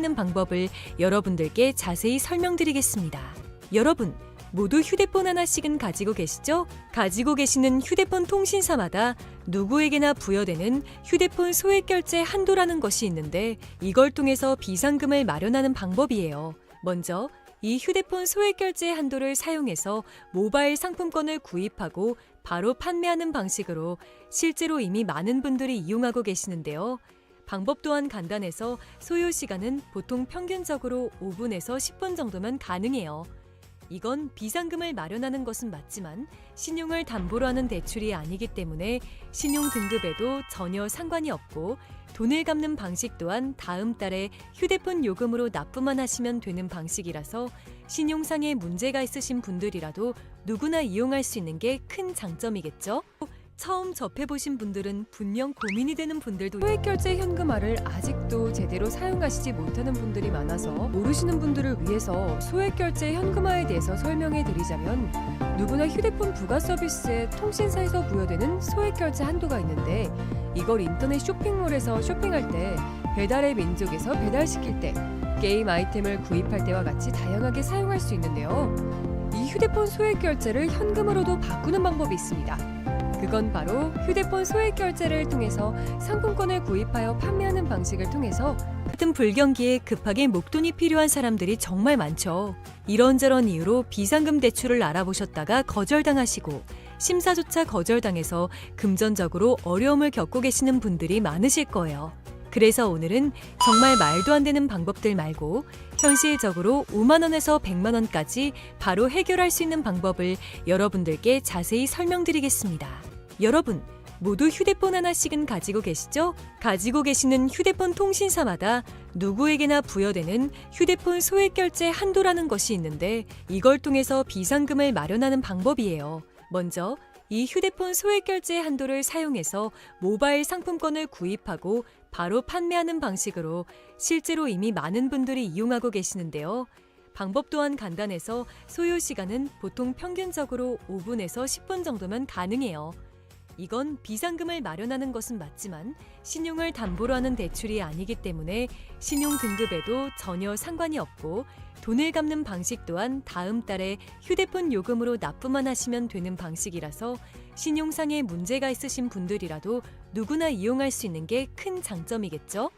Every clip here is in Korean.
있는 방법을 여러분들께 자세히 설명드리겠습니다. 여러분, 모두 휴대폰 하나씩은 가지고 계시죠? 가지고 계시는 휴대폰 통신사마다 누구에게나 부여되는 휴대폰 소액결제 한도라는 것이 있는데 이걸 통해서 비상금을 마련하는 방법이에요. 먼저 이 휴대폰 소액결제 한도를 사용해서 모바일 상품권을 구입하고 바로 판매하는 방식으로 실제로 이미 많은 분들이 이용하고 계시는데요. 방법 또한 간단해서 소요 시간은 보통 평균적으로 5분에서 10분 정도면 가능해요. 이건 비상금을 마련하는 것은 맞지만 신용을 담보로 하는 대출이 아니기 때문에 신용 등급에도 전혀 상관이 없고 돈을 갚는 방식 또한 다음 달에 휴대폰 요금으로 납부만 하시면 되는 방식이라서 신용상에 문제가 있으신 분들이라도 누구나 이용할 수 있는 게 큰 장점이겠죠? 처음 접해보신 분들은 분명 고민이 되는 분들도 소액결제 현금화를 아직도 제대로 사용하시지 못하는 분들이 많아서 모르시는 분들을 위해서 소액결제 현금화에 대해서 설명해 드리자면 누구나 휴대폰 부가 서비스에 통신사에서 부여되는 소액결제 한도가 있는데 이걸 인터넷 쇼핑몰에서 쇼핑할 때 배달의 민족에서 배달시킬 때 게임 아이템을 구입할 때와 같이 다양하게 사용할 수 있는데요. 이 휴대폰 소액결제를 현금으로도 바꾸는 방법이 있습니다. 그건 바로 휴대폰 소액결제를 통해서 상품권을 구입하여 판매하는 방식을 통해서 같은 불경기에 급하게 목돈이 필요한 사람들이 정말 많죠. 이런저런 이유로 비상금 대출을 알아보셨다가 거절당하시고 심사조차 거절당해서 금전적으로 어려움을 겪고 계시는 분들이 많으실 거예요. 그래서 오늘은 정말 말도 안 되는 방법들 말고 현실적으로 5만 원에서 100만 원까지 바로 해결할 수 있는 방법을 여러분들께 자세히 설명드리겠습니다. 여러분, 모두 휴대폰 하나씩은 가지고 계시죠? 가지고 계시는 휴대폰 통신사마다 누구에게나 부여되는 휴대폰 소액결제 한도라는 것이 있는데 이걸 통해서 비상금을 마련하는 방법이에요. 먼저 이 휴대폰 소액결제 한도를 사용해서 모바일 상품권을 구입하고 바로 판매하는 방식으로 실제로 이미 많은 분들이 이용하고 계시는데요. 방법 또한 간단해서 소요 시간은 보통 평균적으로 5분에서 10분 정도면 가능해요. 이건 비상금을 마련하는 것은 맞지만 신용을 담보로 하는 대출이 아니기 때문에 신용 등급에도 전혀 상관이 없고 돈을 갚는 방식 또한 다음 달에 휴대폰 요금으로 납부만 하시면 되는 방식이라서 신용상에 문제가 있으신 분들이라도 누구나 이용할 수 있는 게 큰 장점이겠죠?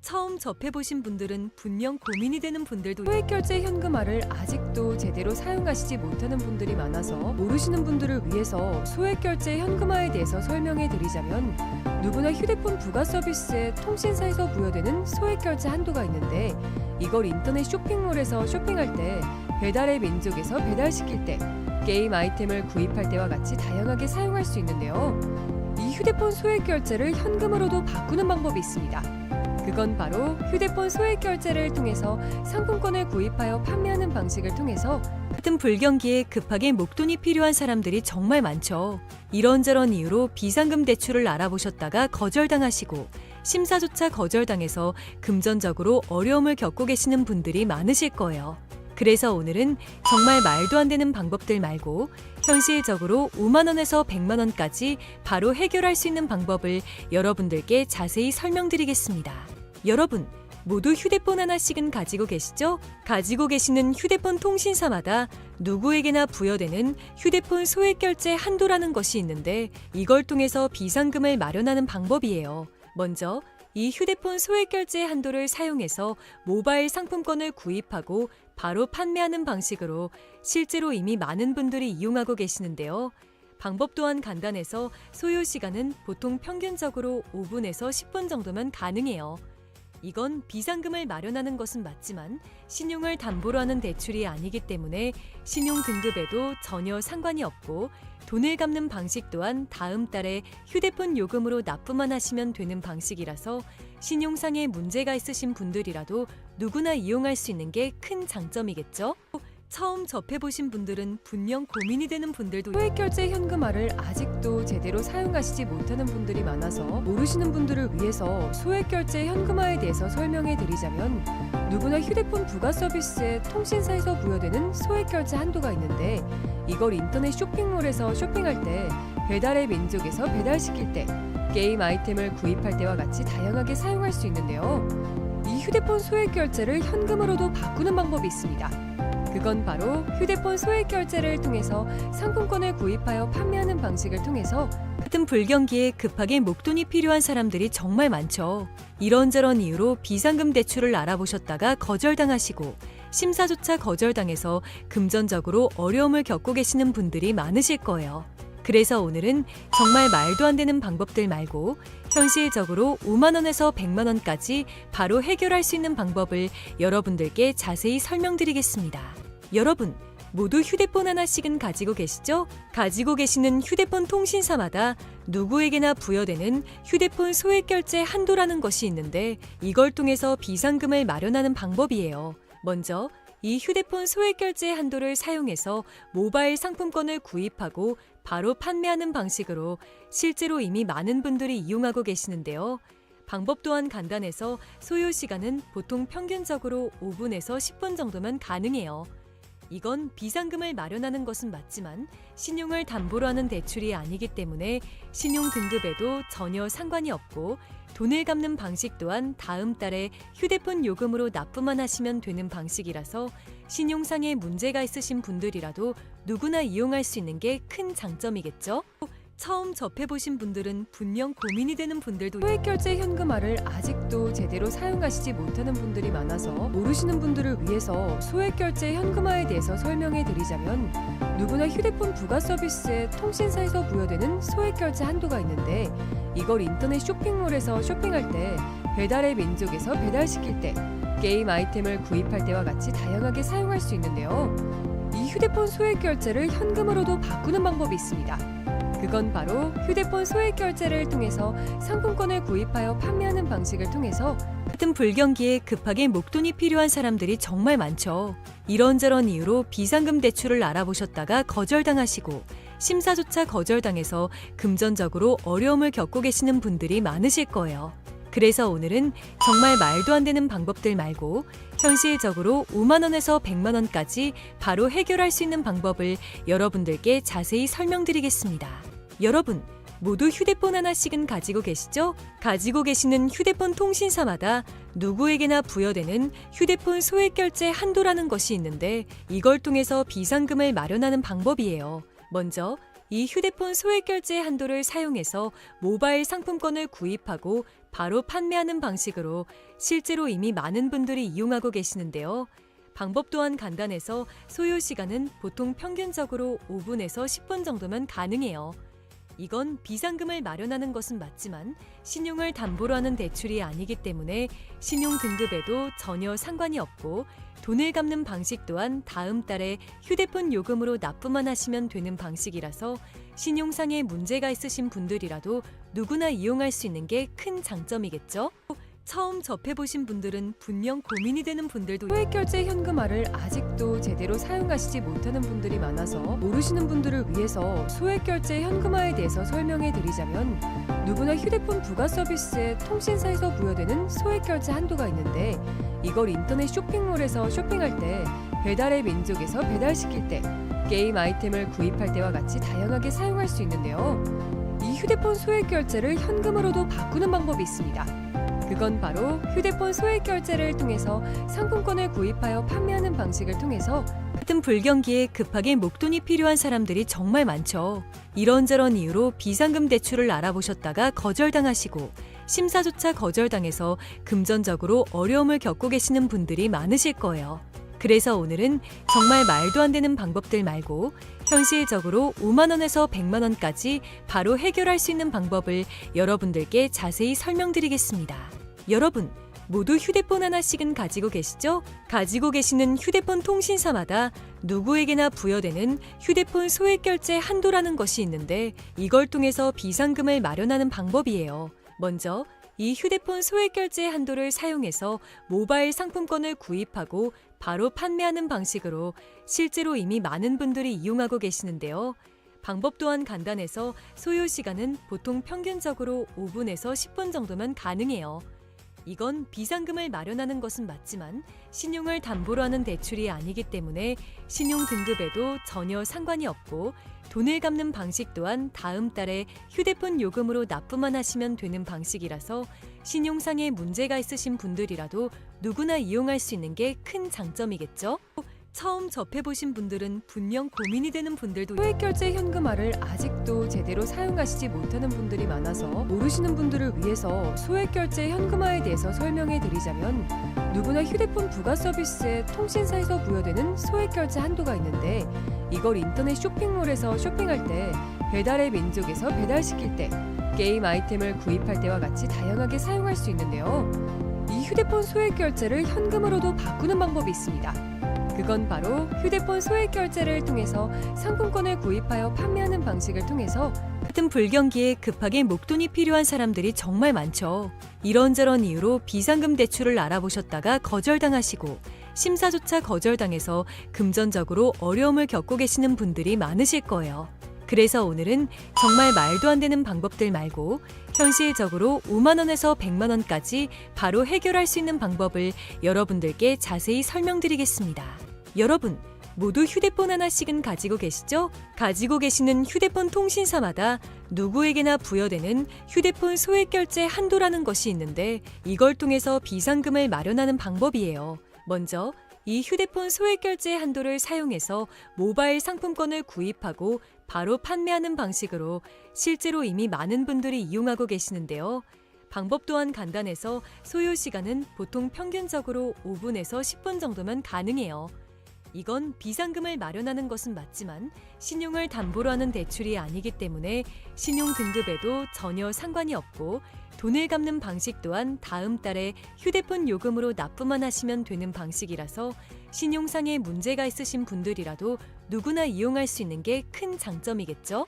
처음 접해보신 분들은 분명 고민이 되는 분들도 소액결제 현금화를 아직도 제대로 사용하시지 못하는 분들이 많아서 모르시는 분들을 위해서 소액결제 현금화에 대해서 설명해 드리자면 누구나 휴대폰 부가 서비스에 통신사에서 부여되는 소액결제 한도가 있는데 이걸 인터넷 쇼핑몰에서 쇼핑할 때 배달의 민족에서 배달시킬 때 게임 아이템을 구입할 때와 같이 다양하게 사용할 수 있는데요. 이 휴대폰 소액결제를 현금으로도 바꾸는 방법이 있습니다. 그건 바로 휴대폰 소액결제를 통해서 상품권을 구입하여 판매하는 방식을 통해서 같은 불경기에 급하게 목돈이 필요한 사람들이 정말 많죠. 이런저런 이유로 비상금 대출을 알아보셨다가 거절당하시고 심사조차 거절당해서 금전적으로 어려움을 겪고 계시는 분들이 많으실 거예요. 그래서 오늘은 정말 말도 안 되는 방법들 말고 현실적으로 5만 원에서 100만 원까지 바로 해결할 수 있는 방법을 여러분들께 자세히 설명드리겠습니다. 여러분, 모두 휴대폰 하나씩은 가지고 계시죠? 가지고 계시는 휴대폰 통신사마다 누구에게나 부여되는 휴대폰 소액결제 한도라는 것이 있는데 이걸 통해서 비상금을 마련하는 방법이에요. 먼저 이 휴대폰 소액결제 한도를 사용해서 모바일 상품권을 구입하고 바로 판매하는 방식으로 실제로 이미 많은 분들이 이용하고 계시는데요. 방법 또한 간단해서 소요 시간은 보통 평균적으로 5분에서 10분 정도면 가능해요. 이건 비상금을 마련하는 것은 맞지만 신용을 담보로 하는 대출이 아니기 때문에 신용 등급에도 전혀 상관이 없고 돈을 갚는 방식 또한 다음 달에 휴대폰 요금으로 납부만 하시면 되는 방식이라서 신용상에 문제가 있으신 분들이라도 누구나 이용할 수 있는 게 큰 장점이겠죠? 처음 접해보신 분들은 분명 고민이 되는 분들도 소액결제 현금화를 아직도 제대로 사용하시지 못하는 분들이 많아서 모르시는 분들을 위해서 소액결제 현금화에 대해서 설명해 드리자면 누구나 휴대폰 부가 서비스에 통신사에서 부여되는 소액결제 한도가 있는데 이걸 인터넷 쇼핑몰에서 쇼핑할 때 배달의 민족에서 배달시킬 때 게임 아이템을 구입할 때와 같이 다양하게 사용할 수 있는데요. 이 휴대폰 소액 결제를 현금으로도 바꾸는 방법이 있습니다. 그건 바로 휴대폰 소액 결제를 통해서 상품권을 구입하여 판매하는 방식을 통해서 같은 불경기에 급하게 목돈이 필요한 사람들이 정말 많죠. 이런저런 이유로 비상금 대출을 알아보셨다가 거절당하시고 심사조차 거절당해서 금전적으로 어려움을 겪고 계시는 분들이 많으실 거예요. 그래서 오늘은 정말 말도 안 되는 방법들 말고 현실적으로 5만 원에서 100만 원까지 바로 해결할 수 있는 방법을 여러분들께 자세히 설명드리겠습니다. 여러분, 모두 휴대폰 하나씩은 가지고 계시죠? 가지고 계시는 휴대폰 통신사마다 누구에게나 부여되는 휴대폰 소액 결제 한도라는 것이 있는데 이걸 통해서 비상금을 마련하는 방법이에요. 먼저 이 휴대폰 소액 결제 한도를 사용해서 모바일 상품권을 구입하고 바로 판매하는 방식으로 실제로 이미 많은 분들이 이용하고 계시는데요. 방법 또한 간단해서 소요 시간은 보통 평균적으로 5분에서 10분 정도면 가능해요. 이건 비상금을 마련하는 것은 맞지만 신용을 담보로 하는 대출이 아니기 때문에 신용 등급에도 전혀 상관이 없고 돈을 갚는 방식 또한 다음 달에 휴대폰 요금으로 납부만 하시면 되는 방식이라서 신용상의 문제가 있으신 분들이라도 누구나 이용할 수 있는 게 큰 장점이겠죠? 처음 접해보신 분들은 분명 고민이 되는 분들도 소액결제 현금화를 아직도 제대로 사용하시지 못하는 분들이 많아서 모르시는 분들을 위해서 소액결제 현금화에 대해서 설명해 드리자면 누구나 휴대폰 부가 서비스에 통신사에서 부여되는 소액결제 한도가 있는데 이걸 인터넷 쇼핑몰에서 쇼핑할 때 배달의 민족에서 배달시킬 때 게임 아이템을 구입할 때와 같이 다양하게 사용할 수 있는데요. 이 휴대폰 소액결제를 현금으로도 바꾸는 방법이 있습니다. 그건 바로 휴대폰 소액 결제를 통해서 상품권을 구입하여 판매하는 방식을 통해서 같은 불경기에 급하게 목돈이 필요한 사람들이 정말 많죠. 이런저런 이유로 비상금 대출을 알아보셨다가 거절당하시고 심사조차 거절당해서 금전적으로 어려움을 겪고 계시는 분들이 많으실 거예요. 그래서 오늘은 정말 말도 안 되는 방법들 말고 현실적으로 5만 원에서 100만 원까지 바로 해결할 수 있는 방법을 여러분들께 자세히 설명드리겠습니다. 여러분, 모두 휴대폰 하나씩은 가지고 계시죠? 가지고 계시는 휴대폰 통신사마다 누구에게나 부여되는 휴대폰 소액 결제 한도라는 것이 있는데 이걸 통해서 비상금을 마련하는 방법이에요. 먼저 이 휴대폰 소액 결제 한도를 사용해서 모바일 상품권을 구입하고 바로 판매하는 방식으로 실제로 이미 많은 분들이 이용하고 계시는데요. 방법 또한 간단해서 소요 시간은 보통 평균적으로 5분에서 10분 정도면 가능해요. 이건 비상금을 마련하는 것은 맞지만 신용을 담보로 하는 대출이 아니기 때문에 신용 등급에도 전혀 상관이 없고 돈을 갚는 방식 또한 다음 달에 휴대폰 요금으로 납부만 하시면 되는 방식이라서 신용상의 문제가 있으신 분들이라도 누구나 이용할 수 있는 게 큰 장점이겠죠? 처음 접해보신 분들은 분명 고민이 되는 분들도 소액결제 현금화를 아직도 제대로 사용하시지 못하는 분들이 많아서 모르시는 분들을 위해서 소액결제 현금화에 대해서 설명해 드리자면 누구나 휴대폰 부가 서비스에 통신사에서 부여되는 소액결제 한도가 있는데 이걸 인터넷 쇼핑몰에서 쇼핑할 때 배달의 민족에서 배달시킬 때 게임 아이템을 구입할 때와 같이 다양하게 사용할 수 있는데요. 이 휴대폰 소액결제를 현금으로도 바꾸는 방법이 있습니다. 그건 바로 휴대폰 소액 결제를 통해서 상품권을 구입하여 판매하는 방식을 통해서 같은 불경기에 급하게 목돈이 필요한 사람들이 정말 많죠. 이런저런 이유로 비상금 대출을 알아보셨다가 거절당하시고 심사조차 거절당해서 금전적으로 어려움을 겪고 계시는 분들이 많으실 거예요. 그래서 오늘은 정말 말도 안 되는 방법들 말고 현실적으로 5만 원에서 100만 원까지 바로 해결할 수 있는 방법을 여러분들께 자세히 설명드리겠습니다. 여러분, 모두 휴대폰 하나씩은 가지고 계시죠? 가지고 계시는 휴대폰 통신사마다 누구에게나 부여되는 휴대폰 소액 결제 한도라는 것이 있는데 이걸 통해서 비상금을 마련하는 방법이에요. 먼저 이 휴대폰 소액 결제 한도를 사용해서 모바일 상품권을 구입하고 바로 판매하는 방식으로 실제로 이미 많은 분들이 이용하고 계시는데요. 방법 또한 간단해서 소요 시간은 보통 평균적으로 5분에서 10분 정도면 가능해요. 이건 비상금을 마련하는 것은 맞지만 신용을 담보로 하는 대출이 아니기 때문에 신용 등급에도 전혀 상관이 없고 돈을 갚는 방식 또한 다음 달에 휴대폰 요금으로 납부만 하시면 되는 방식이라서 신용상에 문제가 있으신 분들이라도 누구나 이용할 수 있는 게 큰 장점이겠죠? 처음 접해보신 분들은 분명 고민이 되는 분들도 소액결제 현금화를 아직도 제대로 사용하시지 못하는 분들이 많아서 모르시는 분들을 위해서 소액결제 현금화에 대해서 설명해 드리자면 누구나 휴대폰 부가 서비스에 통신사에서 부여되는 소액결제 한도가 있는데 이걸 인터넷 쇼핑몰에서 쇼핑할 때 배달의 민족에서 배달시킬 때 게임 아이템을 구입할 때와 같이 다양하게 사용할 수 있는데요. 이 휴대폰 소액결제를 현금으로도 바꾸는 방법이 있습니다. 그건 바로 휴대폰 소액결제를 통해서 상품권을 구입하여 판매하는 방식을 통해서 같은 불경기에 급하게 목돈이 필요한 사람들이 정말 많죠. 이런저런 이유로 비상금 대출을 알아보셨다가 거절당하시고 심사조차 거절당해서 금전적으로 어려움을 겪고 계시는 분들이 많으실 거예요. 그래서 오늘은 정말 말도 안 되는 방법들 말고 현실적으로 5만 원에서 100만 원까지 바로 해결할 수 있는 방법을 여러분들께 자세히 설명드리겠습니다. 여러분, 모두 휴대폰 하나씩은 가지고 계시죠? 가지고 계시는 휴대폰 통신사마다 누구에게나 부여되는 휴대폰 소액결제 한도라는 것이 있는데 이걸 통해서 비상금을 마련하는 방법이에요. 먼저 이 휴대폰 소액결제 한도를 사용해서 모바일 상품권을 구입하고 바로 판매하는 방식으로 실제로 이미 많은 분들이 이용하고 계시는데요. 방법 또한 간단해서 소요 시간은 보통 평균적으로 5분에서 10분 정도면 가능해요. 이건 비상금을 마련하는 것은 맞지만 신용을 담보로 하는 대출이 아니기 때문에 신용 등급에도 전혀 상관이 없고 돈을 갚는 방식 또한 다음 달에 휴대폰 요금으로 납부만 하시면 되는 방식이라서 신용상에 문제가 있으신 분들이라도 누구나 이용할 수 있는 게 큰 장점이겠죠?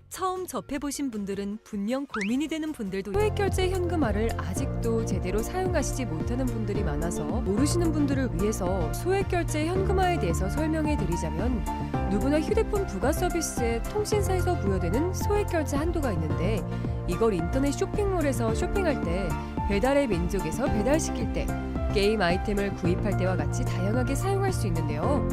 처음 접해보신 분들은 분명 고민이 되는 분들도 소액결제 현금화를 아직도 제대로 사용하시지 못하는 분들이 많아서 모르시는 분들을 위해서 소액결제 현금화에 대해서 설명해 드리자면 누구나 휴대폰 부가 서비스에 통신사에서 부여되는 소액결제 한도가 있는데 이걸 인터넷 쇼핑몰에서 쇼핑할 때 배달의 민족에서 배달시킬 때 게임 아이템을 구입할 때와 같이 다양하게 사용할 수 있는데요.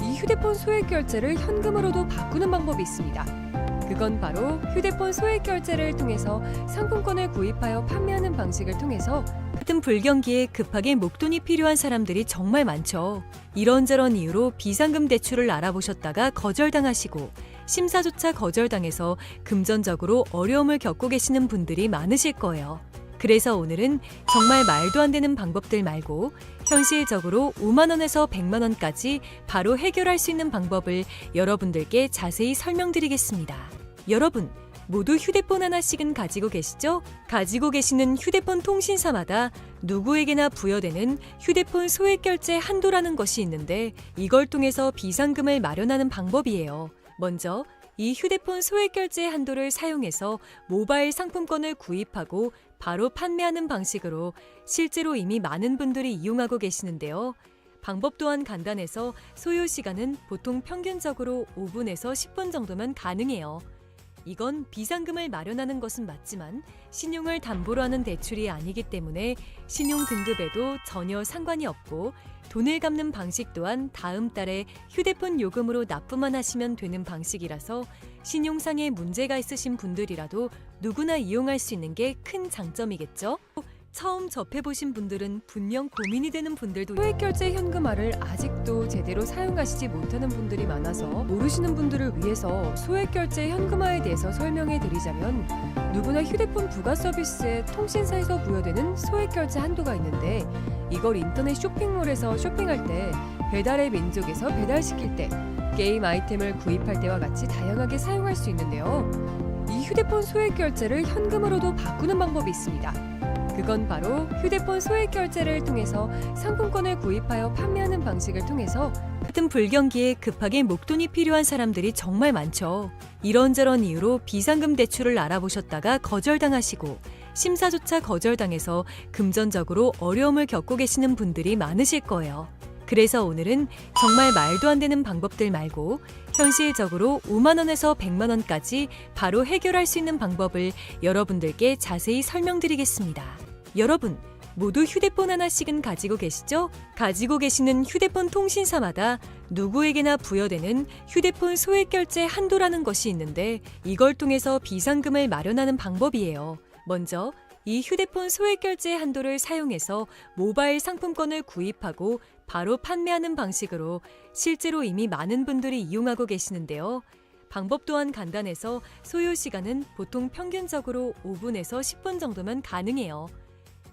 이 휴대폰 소액결제를 현금으로도 바꾸는 방법이 있습니다. 그건 바로 휴대폰 소액결제를 통해서 상품권을 구입하여 판매하는 방식을 통해서 같은 불경기에 급하게 목돈이 필요한 사람들이 정말 많죠. 이런저런 이유로 비상금 대출을 알아보셨다가 거절당하시고 심사조차 거절당해서 금전적으로 어려움을 겪고 계시는 분들이 많으실 거예요. 그래서 오늘은 정말 말도 안 되는 방법들 말고 현실적으로 5만 원에서 100만 원까지 바로 해결할 수 있는 방법을 여러분들께 자세히 설명드리겠습니다. 여러분, 모두 휴대폰 하나씩은 가지고 계시죠? 가지고 계시는 휴대폰 통신사마다 누구에게나 부여되는 휴대폰 소액결제 한도라는 것이 있는데 이걸 통해서 비상금을 마련하는 방법이에요. 먼저 이 휴대폰 소액결제 한도를 사용해서 모바일 상품권을 구입하고 바로 판매하는 방식으로 실제로 이미 많은 분들이 이용하고 계시는데요. 방법 또한 간단해서 소요 시간은 보통 평균적으로 5분에서 10분 정도면 가능해요. 이건 비상금을 마련하는 것은 맞지만 신용을 담보로 하는 대출이 아니기 때문에 신용 등급에도 전혀 상관이 없고 돈을 갚는 방식 또한 다음 달에 휴대폰 요금으로 납부만 하시면 되는 방식이라서 신용상에 문제가 있으신 분들이라도 누구나 이용할 수 있는 게 큰 장점이겠죠? 처음 접해보신 분들은 분명 고민이 되는 분들도 소액결제 현금화를 아직도 제대로 사용하시지 못하는 분들이 많아서 모르시는 분들을 위해서 소액결제 현금화에 대해서 설명해 드리자면 누구나 휴대폰 부가 서비스에 통신사에서 부여되는 소액결제 한도가 있는데 이걸 인터넷 쇼핑몰에서 쇼핑할 때 배달의 민족에서 배달시킬 때 게임 아이템을 구입할 때와 같이 다양하게 사용할 수 있는데요. 이 휴대폰 소액결제를 현금으로도 바꾸는 방법이 있습니다. 그건 바로 휴대폰 소액결제를 통해서 상품권을 구입하여 판매하는 방식을 통해서 같은 불경기에 급하게 목돈이 필요한 사람들이 정말 많죠. 이런저런 이유로 비상금 대출을 알아보셨다가 거절당하시고 심사조차 거절당해서 금전적으로 어려움을 겪고 계시는 분들이 많으실 거예요. 그래서 오늘은 정말 말도 안 되는 방법들 말고 현실적으로 5만 원에서 100만 원까지 바로 해결할 수 있는 방법을 여러분들께 자세히 설명드리겠습니다. 여러분, 모두 휴대폰 하나씩은 가지고 계시죠? 가지고 계시는 휴대폰 통신사마다 누구에게나 부여되는 휴대폰 소액 결제 한도라는 것이 있는데 이걸 통해서 비상금을 마련하는 방법이에요. 먼저 이 휴대폰 소액 결제 한도를 사용해서 모바일 상품권을 구입하고 바로 판매하는 방식으로 실제로 이미 많은 분들이 이용하고 계시는데요. 방법 또한 간단해서 소요 시간은 보통 평균적으로 5분에서 10분 정도면 가능해요.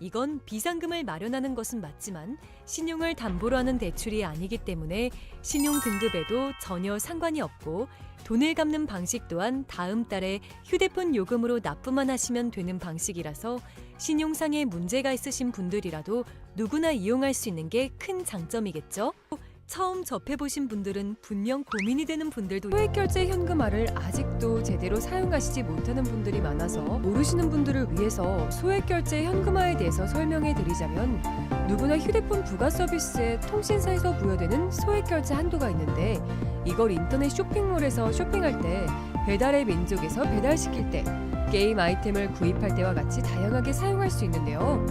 이건 비상금을 마련하는 것은 맞지만 신용을 담보로 하는 대출이 아니기 때문에 신용 등급에도 전혀 상관이 없고 돈을 갚는 방식 또한 다음 달에 휴대폰 요금으로 납부만 하시면 되는 방식이라서 신용상의 문제가 있으신 분들이라도 누구나 이용할 수 있는 게 큰 장점이겠죠? 처음 접해보신 분들은 분명 고민이 되는 분들도 소액결제 현금화를 아직도 제대로 사용하시지 못하는 분들이 많아서 모르시는 분들을 위해서 소액결제 현금화에 대해서 설명해 드리자면 누구나 휴대폰 부가 서비스에 통신사에서 부여되는 소액결제 한도가 있는데 이걸 인터넷 쇼핑몰에서 쇼핑할 때 배달의 민족에서 배달시킬 때 게임 아이템을 구입할 때와 같이 다양하게 사용할 수 있는데요.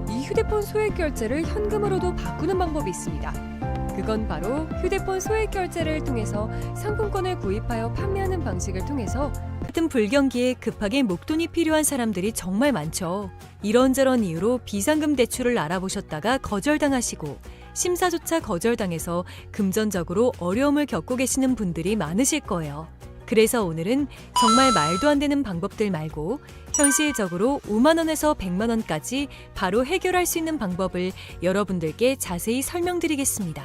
이 휴대폰 소액결제를 현금으로도 바꾸는 방법이 있습니다. 그건 바로 휴대폰 소액 결제를 통해서 상품권을 구입하여 판매하는 방식을 통해서 같은 불경기에 급하게 목돈이 필요한 사람들이 정말 많죠. 이런저런 이유로 비상금 대출을 알아보셨다가 거절당하시고 심사조차 거절당해서 금전적으로 어려움을 겪고 계시는 분들이 많으실 거예요. 그래서 오늘은 정말 말도 안 되는 방법들 말고 현실적으로 5만 원에서 100만 원까지 바로 해결할 수 있는 방법을 여러분들께 자세히 설명드리겠습니다.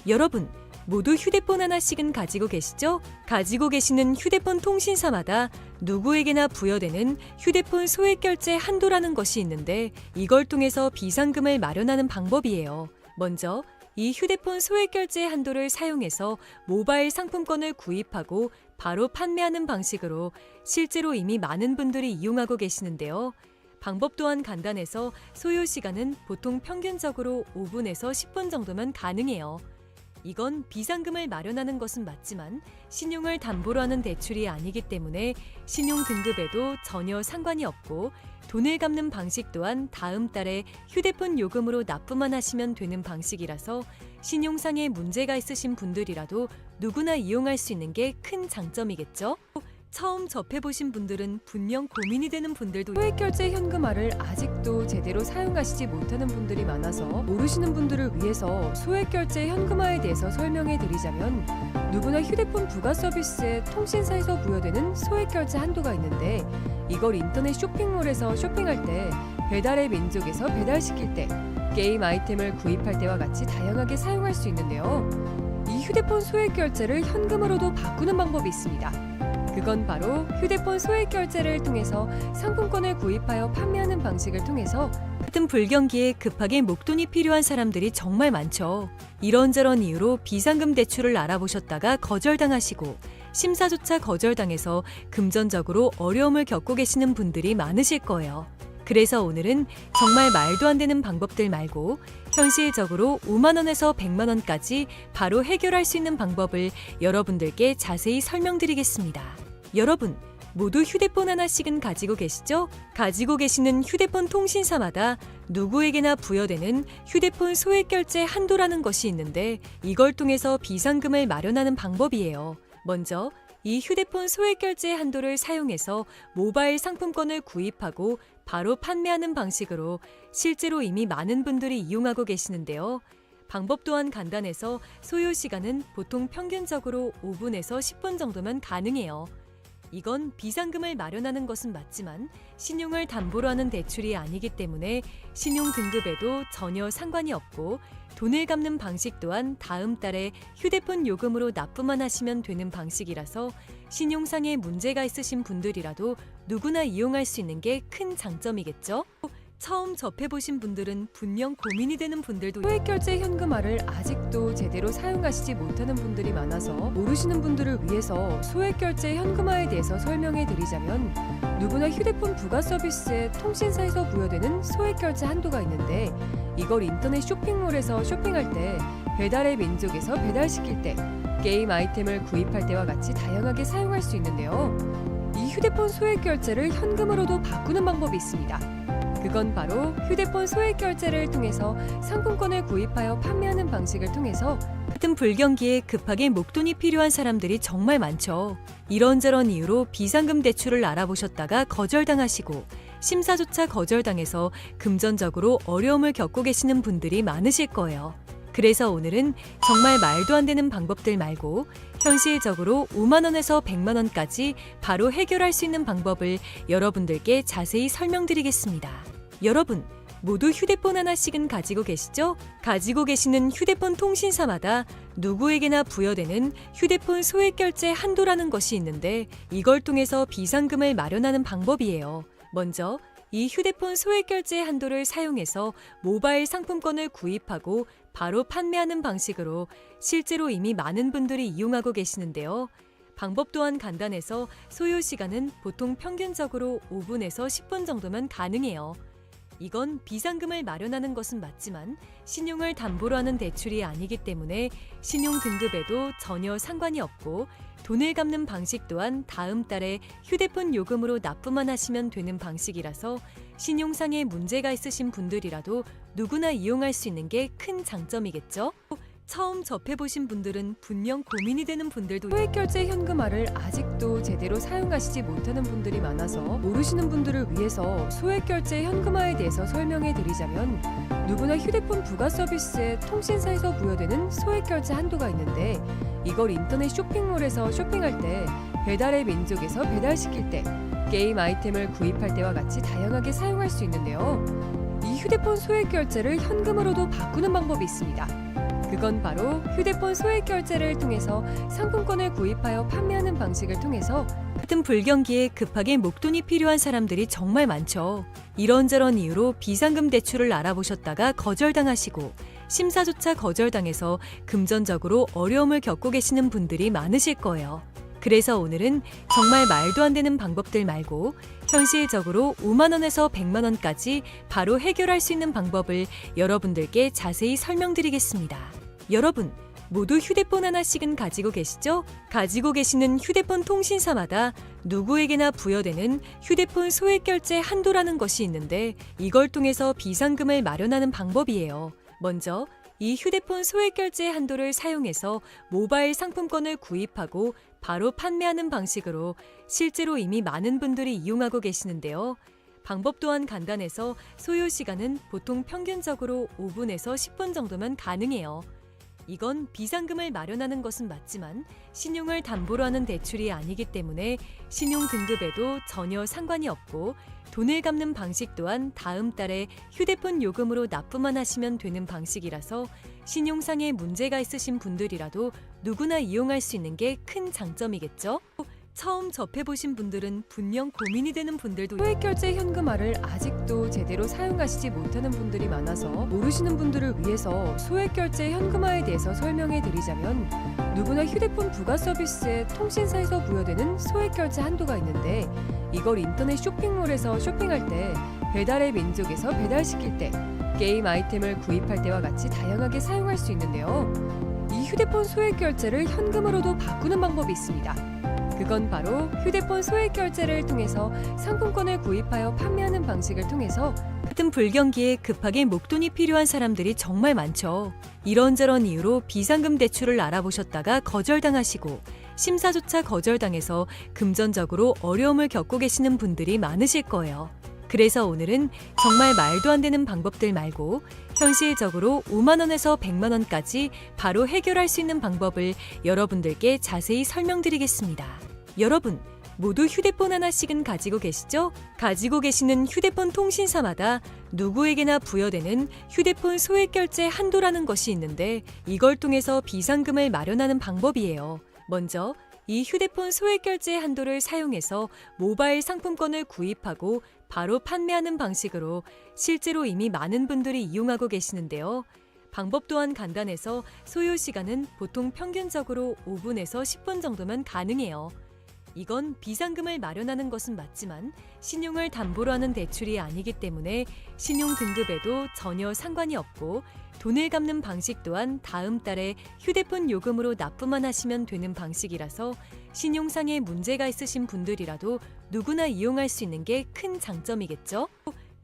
여러분, 모두 휴대폰 하나씩은 가지고 계시죠? 가지고 계시는 휴대폰 통신사마다 누구에게나 부여되는 휴대폰 소액 결제 한도라는 것이 있는데 이걸 통해서 비상금을 마련하는 방법이에요. 먼저 이 휴대폰 소액 결제 한도를 사용해서 모바일 상품권을 구입하고 바로 판매하는 방식으로 실제로 이미 많은 분들이 이용하고 계시는데요. 방법 또한 간단해서 소요 시간은 보통 평균적으로 5분에서 10분 정도면 가능해요. 이건 비상금을 마련하는 것은 맞지만 신용을 담보로 하는 대출이 아니기 때문에 신용 등급에도 전혀 상관이 없고 돈을 갚는 방식 또한 다음 달에 휴대폰 요금으로 납부만 하시면 되는 방식이라서 신용상의 문제가 있으신 분들이라도 누구나 이용할 수 있는 게 큰 장점이겠죠? 처음 접해보신 분들은 분명 고민이 되는 분들도 소액결제 현금화를 아직도 제대로 사용하시지 못하는 분들이 많아서 모르시는 분들을 위해서 소액결제 현금화에 대해서 설명해 드리자면 누구나 휴대폰 부가 서비스에 통신사에서 부여되는 소액결제 한도가 있는데 이걸 인터넷 쇼핑몰에서 쇼핑할 때 배달의 민족에서 배달시킬 때 게임 아이템을 구입할 때와 같이 다양하게 사용할 수 있는데요. 이 휴대폰 소액결제를 현금으로도 바꾸는 방법이 있습니다. 그건 바로 휴대폰 소액 결제를 통해서 상품권을 구입하여 판매하는 방식을 통해서 같은 불경기에 급하게 목돈이 필요한 사람들이 정말 많죠. 이런저런 이유로 비상금 대출을 알아보셨다가 거절당하시고 심사조차 거절당해서 금전적으로 어려움을 겪고 계시는 분들이 많으실 거예요. 그래서 오늘은 정말 말도 안 되는 방법들 말고 현실적으로 5만 원에서 100만 원까지 바로 해결할 수 있는 방법을 여러분들께 자세히 설명드리겠습니다. 여러분, 모두 휴대폰 하나씩은 가지고 계시죠? 가지고 계시는 휴대폰 통신사마다 누구에게나 부여되는 휴대폰 소액 결제 한도라는 것이 있는데 이걸 통해서 비상금을 마련하는 방법이에요. 먼저 이 휴대폰 소액 결제 한도를 사용해서 모바일 상품권을 구입하고 바로 판매하는 방식으로 실제로 이미 많은 분들이 이용하고 계시는데요. 방법 또한 간단해서 소요 시간은 보통 평균적으로 5분에서 10분 정도면 가능해요. 이건 비상금을 마련하는 것은 맞지만 신용을 담보로 하는 대출이 아니기 때문에 신용 등급에도 전혀 상관이 없고 돈을 갚는 방식 또한 다음 달에 휴대폰 요금으로 납부만 하시면 되는 방식이라서 신용상의 문제가 있으신 분들이라도 누구나 이용할 수 있는 게 큰 장점이겠죠? 처음 접해보신 분들은 분명 고민이 되는 분들도 소액결제 현금화를 아직도 제대로 사용하시지 못하는 분들이 많아서 모르시는 분들을 위해서 소액결제 현금화에 대해서 설명해 드리자면 누구나 휴대폰 부가 서비스에 통신사에서 부여되는 소액결제 한도가 있는데 이걸 인터넷 쇼핑몰에서 쇼핑할 때 배달의 민족에서 배달시킬 때 게임 아이템을 구입할 때와 같이 다양하게 사용할 수 있는데요. 이 휴대폰 소액결제를 현금으로도 바꾸는 방법이 있습니다. 그건 바로 휴대폰 소액 결제를 통해서 상품권을 구입하여 판매하는 방식을 통해서 같은 불경기에 급하게 목돈이 필요한 사람들이 정말 많죠. 이런저런 이유로 비상금 대출을 알아보셨다가 거절당하시고 심사조차 거절당해서 금전적으로 어려움을 겪고 계시는 분들이 많으실 거예요. 그래서 오늘은 정말 말도 안 되는 방법들 말고 현실적으로 5만 원에서 100만 원까지 바로 해결할 수 있는 방법을 여러분들께 자세히 설명드리겠습니다. 여러분, 모두 휴대폰 하나씩은 가지고 계시죠? 가지고 계시는 휴대폰 통신사마다 누구에게나 부여되는 휴대폰 소액 결제 한도라는 것이 있는데 이걸 통해서 비상금을 마련하는 방법이에요. 먼저 이 휴대폰 소액 결제 한도를 사용해서 모바일 상품권을 구입하고 바로 판매하는 방식으로 실제로 이미 많은 분들이 이용하고 계시는데요. 방법 또한 간단해서 소요 시간은 보통 평균적으로 5분에서 10분 정도면 가능해요. 이건 비상금을 마련하는 것은 맞지만 신용을 담보로 하는 대출이 아니기 때문에 신용 등급에도 전혀 상관이 없고 돈을 갚는 방식 또한 다음 달에 휴대폰 요금으로 납부만 하시면 되는 방식이라서 신용상에 문제가 있으신 분들이라도 누구나 이용할 수 있는 게 큰 장점이겠죠? 처음 접해보신 분들은 분명 고민이 되는 분들도 소액결제 현금화를 아직도 제대로 사용하시지 못하는 분들이 많아서 모르시는 분들을 위해서 소액결제 현금화에 대해서 설명해 드리자면 누구나 휴대폰 부가 서비스에 통신사에서 부여되는 소액결제 한도가 있는데 이걸 인터넷 쇼핑몰에서 쇼핑할 때 배달의 민족에서 배달시킬 때 게임 아이템을 구입할 때와 같이 다양하게 사용할 수 있는데요. 이 휴대폰 소액결제를 현금으로도 바꾸는 방법이 있습니다. 그건 바로 휴대폰 소액 결제를 통해서 상품권을 구입하여 판매하는 방식을 통해서 같은 불경기에 급하게 목돈이 필요한 사람들이 정말 많죠. 이런저런 이유로 비상금 대출을 알아보셨다가 거절당하시고 심사조차 거절당해서 금전적으로 어려움을 겪고 계시는 분들이 많으실 거예요. 그래서 오늘은 정말 말도 안 되는 방법들 말고 현실적으로 5만 원에서 100만 원까지 바로 해결할 수 있는 방법을 여러분들께 자세히 설명드리겠습니다. 여러분, 모두 휴대폰 하나씩은 가지고 계시죠? 가지고 계시는 휴대폰 통신사마다 누구에게나 부여되는 휴대폰 소액 결제 한도라는 것이 있는데 이걸 통해서 비상금을 마련하는 방법이에요. 먼저 이 휴대폰 소액 결제 한도를 사용해서 모바일 상품권을 구입하고 바로 판매하는 방식으로 실제로 이미 많은 분들이 이용하고 계시는데요. 방법 또한 간단해서 소요 시간은 보통 평균적으로 5분에서 10분 정도면 가능해요. 이건 비상금을 마련하는 것은 맞지만 신용을 담보로 하는 대출이 아니기 때문에 신용 등급에도 전혀 상관이 없고 돈을 갚는 방식 또한 다음 달에 휴대폰 요금으로 납부만 하시면 되는 방식이라서 신용상에 문제가 있으신 분들이라도 누구나 이용할 수 있는 게 큰 장점이겠죠? 처음 접해보신 분들은 분명 고민이 되는 분들도 소액결제 현금화를 아직도 제대로 사용하시지 못하는 분들이 많아서 모르시는 분들을 위해서 소액결제 현금화에 대해서 설명해 드리자면 누구나 휴대폰 부가 서비스에 통신사에서 부여되는 소액결제 한도가 있는데 이걸 인터넷 쇼핑몰에서 쇼핑할 때 배달의 민족에서 배달시킬 때 게임 아이템을 구입할 때와 같이 다양하게 사용할 수 있는데요. 이 휴대폰 소액결제를 현금으로도 바꾸는 방법이 있습니다. 그건 바로 휴대폰 소액 결제를 통해서 상품권을 구입하여 판매하는 방식을 통해서 같은 불경기에 급하게 목돈이 필요한 사람들이 정말 많죠. 이런저런 이유로 비상금 대출을 알아보셨다가 거절당하시고 심사조차 거절당해서 금전적으로 어려움을 겪고 계시는 분들이 많으실 거예요. 그래서 오늘은 정말 말도 안 되는 방법들 말고 현실적으로 5만 원에서 100만 원까지 바로 해결할 수 있는 방법을 여러분들께 자세히 설명드리겠습니다. 여러분, 모두 휴대폰 하나씩은 가지고 계시죠? 가지고 계시는 휴대폰 통신사마다 누구에게나 부여되는 휴대폰 소액 결제 한도라는 것이 있는데 이걸 통해서 비상금을 마련하는 방법이에요. 먼저 이 휴대폰 소액 결제 한도를 사용해서 모바일 상품권을 구입하고 바로 판매하는 방식으로 실제로 이미 많은 분들이 이용하고 계시는데요. 방법 또한 간단해서 소요 시간은 보통 평균적으로 5분에서 10분 정도면 가능해요. 이건 비상금을 마련하는 것은 맞지만 신용을 담보로 하는 대출이 아니기 때문에 신용 등급에도 전혀 상관이 없고 돈을 갚는 방식 또한 다음 달에 휴대폰 요금으로 납부만 하시면 되는 방식이라서 신용상에 문제가 있으신 분들이라도 누구나 이용할 수 있는 게 큰 장점이겠죠?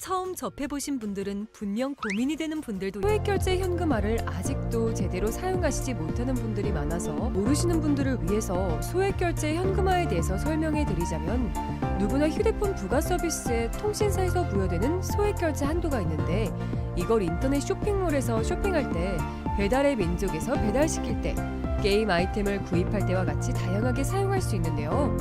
처음 접해보신 분들은 분명 고민이 되는 분들도 소액결제 현금화를 아직도 제대로 사용하시지 못하는 분들이 많아서 모르시는 분들을 위해서 소액결제 현금화에 대해서 설명해 드리자면 누구나 휴대폰 부가 서비스에 통신사에서 부여되는 소액결제 한도가 있는데 이걸 인터넷 쇼핑몰에서 쇼핑할 때 배달의 민족에서 배달시킬 때 게임 아이템을 구입할 때와 같이 다양하게 사용할 수 있는데요.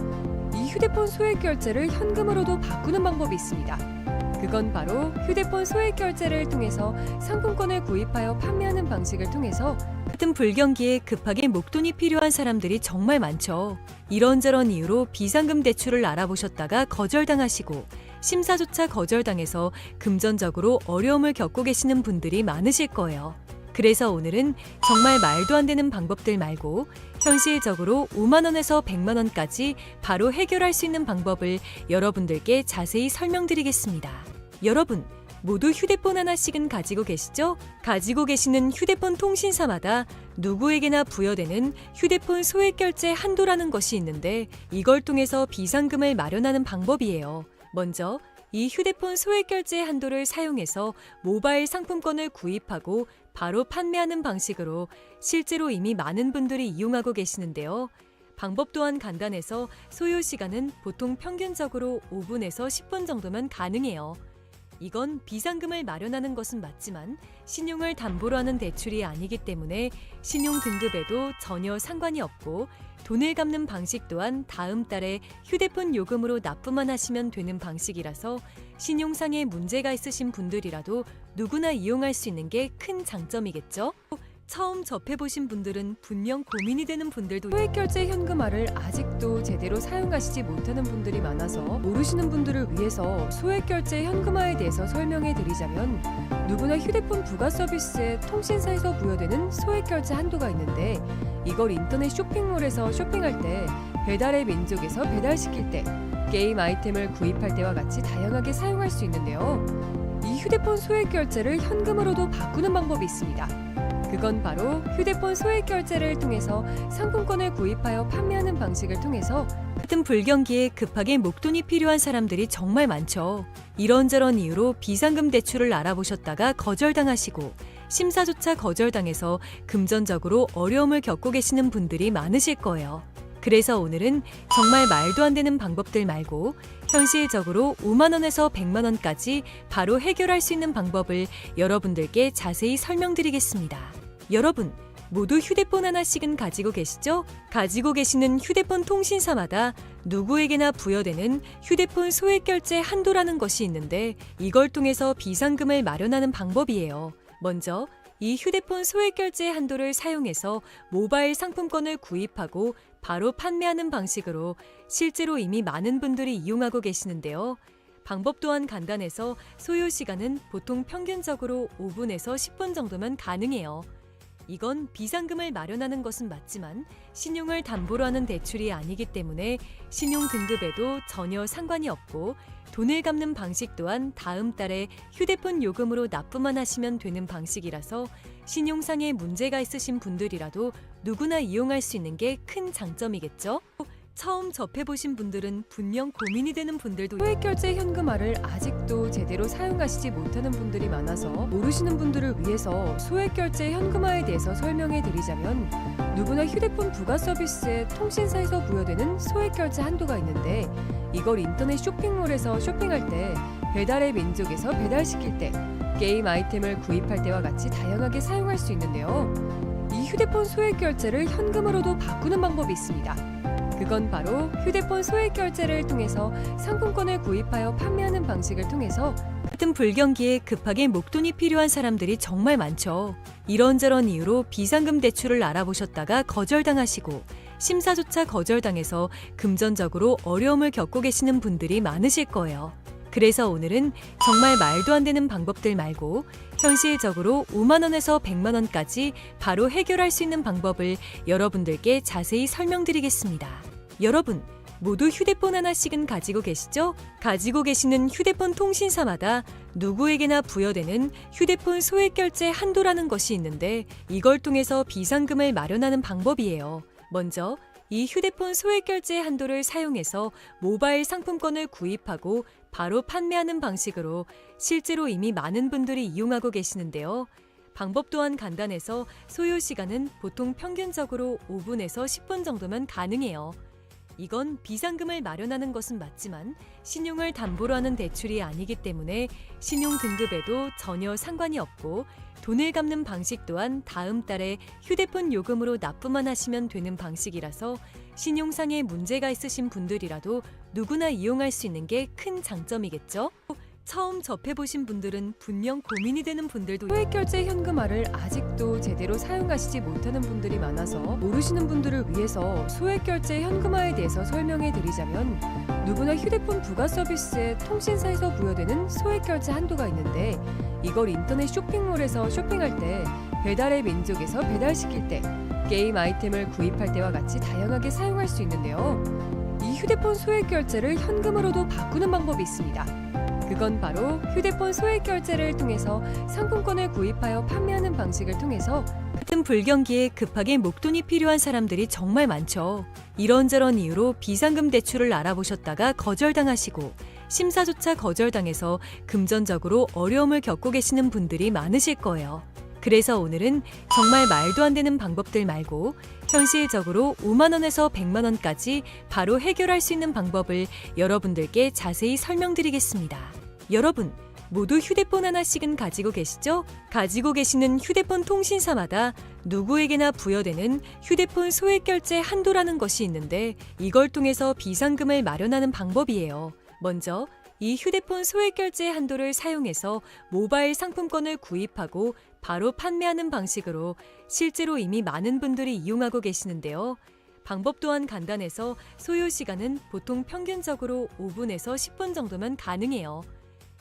이 휴대폰 소액결제를 현금으로도 바꾸는 방법이 있습니다. 그건 바로 휴대폰 소액결제를 통해서 상품권을 구입하여 판매하는 방식을 통해서 같은 불경기에 급하게 목돈이 필요한 사람들이 정말 많죠. 이런저런 이유로 비상금 대출을 알아보셨다가 거절당하시고 심사조차 거절당해서 금전적으로 어려움을 겪고 계시는 분들이 많으실 거예요. 그래서 오늘은 정말 말도 안 되는 방법들 말고 현실적으로 5만 원에서 100만 원까지 바로 해결할 수 있는 방법을 여러분들께 자세히 설명드리겠습니다. 여러분, 모두 휴대폰 하나씩은 가지고 계시죠? 가지고 계시는 휴대폰 통신사마다 누구에게나 부여되는 휴대폰 소액결제 한도라는 것이 있는데 이걸 통해서 비상금을 마련하는 방법이에요. 먼저 이 휴대폰 소액결제 한도를 사용해서 모바일 상품권을 구입하고 바로 판매하는 방식으로 실제로 이미 많은 분들이 이용하고 계시는데요. 방법 또한 간단해서 소요 시간은 보통 평균적으로 5분에서 10분 정도면 가능해요. 이건 비상금을 마련하는 것은 맞지만 신용을 담보로 하는 대출이 아니기 때문에 신용 등급에도 전혀 상관이 없고 돈을 갚는 방식 또한 다음 달에 휴대폰 요금으로 납부만 하시면 되는 방식이라서 신용상의 문제가 있으신 분들이라도 누구나 이용할 수 있는 게 큰 장점이겠죠? 처음 접해보신 분들은 분명 고민이 되는 분들도 소액결제 현금화를 아직도 제대로 사용하시지 못하는 분들이 많아서 모르시는 분들을 위해서 소액결제 현금화에 대해서 설명해 드리자면 누구나 휴대폰 부가 서비스에 통신사에서 부여되는 소액결제 한도가 있는데 이걸 인터넷 쇼핑몰에서 쇼핑할 때 배달의 민족에서 배달시킬 때 게임 아이템을 구입할 때와 같이 다양하게 사용할 수 있는데요. 이 휴대폰 소액결제를 현금으로도 바꾸는 방법이 있습니다. 그건 바로 휴대폰 소액결제를 통해서 상품권을 구입하여 판매하는 방식을 통해서 같은 불경기에 급하게 목돈이 필요한 사람들이 정말 많죠. 이런저런 이유로 비상금 대출을 알아보셨다가 거절당하시고 심사조차 거절당해서 금전적으로 어려움을 겪고 계시는 분들이 많으실 거예요. 그래서 오늘은 정말 말도 안 되는 방법들 말고 현실적으로 5만 원에서 100만 원까지 바로 해결할 수 있는 방법을 여러분들께 자세히 설명드리겠습니다. 여러분, 모두 휴대폰 하나씩은 가지고 계시죠? 가지고 계시는 휴대폰 통신사마다 누구에게나 부여되는 휴대폰 소액결제 한도라는 것이 있는데 이걸 통해서 비상금을 마련하는 방법이에요. 먼저 이 휴대폰 소액결제 한도를 사용해서 모바일 상품권을 구입하고 바로 판매하는 방식으로 실제로 이미 많은 분들이 이용하고 계시는데요. 방법 또한 간단해서 소요 시간은 보통 평균적으로 5분에서 10분 정도면 가능해요. 이건 비상금을 마련하는 것은 맞지만 신용을 담보로 하는 대출이 아니기 때문에 신용 등급에도 전혀 상관이 없고 돈을 갚는 방식 또한 다음 달에 휴대폰 요금으로 납부만 하시면 되는 방식이라서 신용상의 문제가 있으신 분들이라도 누구나 이용할 수 있는 게 큰 장점이겠죠? 처음 접해보신 분들은 분명 고민이 되는 분들도 소액결제 현금화를 아직도 제대로 사용하시지 못하는 분들이 많아서 모르시는 분들을 위해서 소액결제 현금화에 대해서 설명해 드리자면 누구나 휴대폰 부가 서비스에 통신사에서 부여되는 소액결제 한도가 있는데 이걸 인터넷 쇼핑몰에서 쇼핑할 때 배달의 민족에서 배달시킬 때 게임 아이템을 구입할 때와 같이 다양하게 사용할 수 있는데요. 이 휴대폰 소액결제를 현금으로도 바꾸는 방법이 있습니다. 그건 바로 휴대폰 소액결제를 통해서 상품권을 구입하여 판매하는 방식을 통해서 같은 불경기에 급하게 목돈이 필요한 사람들이 정말 많죠. 이런저런 이유로 비상금 대출을 알아보셨다가 거절당하시고 심사조차 거절당해서 금전적으로 어려움을 겪고 계시는 분들이 많으실 거예요. 그래서 오늘은 정말 말도 안 되는 방법들 말고 현실적으로 5만 원에서 100만 원까지 바로 해결할 수 있는 방법을 여러분들께 자세히 설명드리겠습니다. 여러분, 모두 휴대폰 하나씩은 가지고 계시죠? 가지고 계시는 휴대폰 통신사마다 누구에게나 부여되는 휴대폰 소액결제 한도라는 것이 있는데 이걸 통해서 비상금을 마련하는 방법이에요. 먼저 이 휴대폰 소액결제 한도를 사용해서 모바일 상품권을 구입하고 바로 판매하는 방식으로 실제로 이미 많은 분들이 이용하고 계시는데요. 방법 또한 간단해서 소요 시간은 보통 평균적으로 5분에서 10분 정도면 가능해요. 이건 비상금을 마련하는 것은 맞지만 신용을 담보로 하는 대출이 아니기 때문에 신용 등급에도 전혀 상관이 없고 돈을 갚는 방식 또한 다음 달에 휴대폰 요금으로 납부만 하시면 되는 방식이라서 신용상에 문제가 있으신 분들이라도 누구나 이용할 수 있는 게 큰 장점이겠죠? 처음 접해보신 분들은 분명 고민이 되는 분들도 소액결제 현금화를 아직도 제대로 사용하시지 못하는 분들이 많아서 모르시는 분들을 위해서 소액결제 현금화에 대해서 설명해 드리자면 누구나 휴대폰 부가 서비스에 통신사에서 부여되는 소액결제 한도가 있는데 이걸 인터넷 쇼핑몰에서 쇼핑할 때 배달의 민족에서 배달시킬 때 게임 아이템을 구입할 때와 같이 다양하게 사용할 수 있는데요. 이 휴대폰 소액결제를 현금으로도 바꾸는 방법이 있습니다. 그건 바로 휴대폰 소액결제를 통해서 상품권을 구입하여 판매하는 방식을 통해서 같은 불경기에 급하게 목돈이 필요한 사람들이 정말 많죠. 이런저런 이유로 비상금 대출을 알아보셨다가 거절당하시고 심사조차 거절당해서 금전적으로 어려움을 겪고 계시는 분들이 많으실 거예요. 그래서 오늘은 정말 말도 안 되는 방법들 말고 현실적으로 5만 원에서 100만 원까지 바로 해결할 수 있는 방법을 여러분들께 자세히 설명드리겠습니다. 여러분, 모두 휴대폰 하나씩은 가지고 계시죠? 가지고 계시는 휴대폰 통신사마다 누구에게나 부여되는 휴대폰 소액결제 한도라는 것이 있는데 이걸 통해서 비상금을 마련하는 방법이에요. 먼저 이 휴대폰 소액결제 한도를 사용해서 모바일 상품권을 구입하고 바로 판매하는 방식으로 실제로 이미 많은 분들이 이용하고 계시는데요. 방법 또한 간단해서 소요 시간은 보통 평균적으로 5분에서 10분 정도면 가능해요.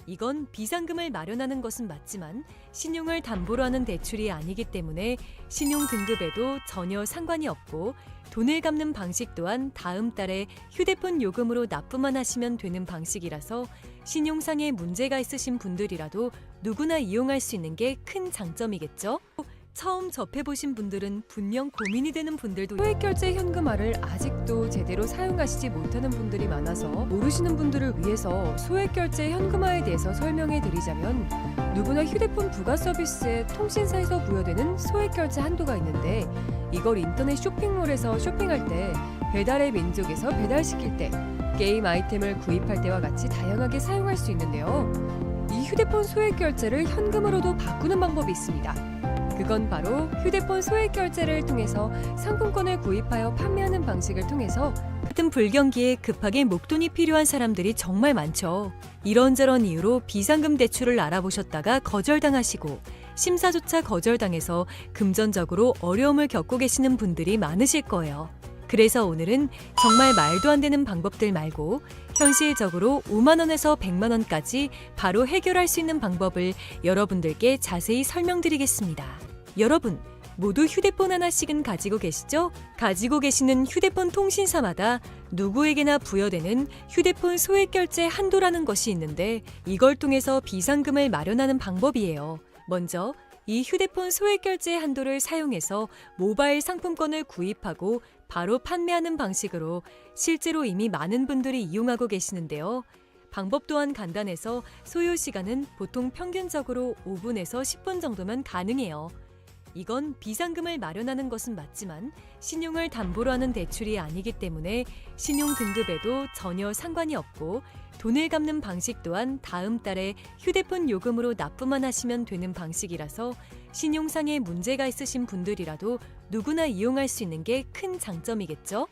이건 비상금을 마련하는 것은 맞지만 신용을 담보로 하는 대출이 아니기 때문에 신용 등급에도 전혀 상관이 없고 돈을 갚는 방식 또한 다음 달에 휴대폰 요금으로 납부만 하시면 되는 방식이라서 신용상에 문제가 있으신 분들이라도 누구나 이용할 수 있는 게 큰 장점이겠죠? 처음 접해보신 분들은 분명 고민이 되는 분들도 소액결제 현금화를 아직도 제대로 사용하시지 못하는 분들이 많아서 모르시는 분들을 위해서 소액결제 현금화에 대해서 설명해 드리자면 누구나 휴대폰 부가 서비스에 통신사에서 부여되는 소액결제 한도가 있는데 이걸 인터넷 쇼핑몰에서 쇼핑할 때 배달의 민족에서 배달시킬 때 게임 아이템을 구입할 때와 같이 다양하게 사용할 수 있는데요. 이 휴대폰 소액결제를 현금으로도 바꾸는 방법이 있습니다. 그건 바로 휴대폰 소액결제를 통해서 상품권을 구입하여 판매하는 방식을 통해서 같은 불경기에 급하게 목돈이 필요한 사람들이 정말 많죠. 이런저런 이유로 비상금 대출을 알아보셨다가 거절당하시고 심사조차 거절당해서 금전적으로 어려움을 겪고 계시는 분들이 많으실 거예요. 그래서 오늘은 정말 말도 안 되는 방법들 말고 현실적으로 5만 원에서 100만 원까지 바로 해결할 수 있는 방법을 여러분들께 자세히 설명드리겠습니다. 여러분, 모두 휴대폰 하나씩은 가지고 계시죠? 가지고 계시는 휴대폰 통신사마다 누구에게나 부여되는 휴대폰 소액결제 한도라는 것이 있는데 이걸 통해서 비상금을 마련하는 방법이에요. 먼저 이 휴대폰 소액결제 한도를 사용해서 모바일 상품권을 구입하고 바로 판매하는 방식으로 실제로 이미 많은 분들이 이용하고 계시는데요. 방법 또한 간단해서 소요 시간은 보통 평균적으로 5분에서 10분 정도면 가능해요. 이건 비상금을 마련하는 것은 맞지만 신용을 담보로 하는 대출이 아니기 때문에 신용 등급에도 전혀 상관이 없고 돈을 갚는 방식 또한 다음 달에 휴대폰 요금으로 납부만 하시면 되는 방식이라서 신용상에 문제가 있으신 분들이라도 누구나 이용할 수 있는 게 큰 장점이겠죠?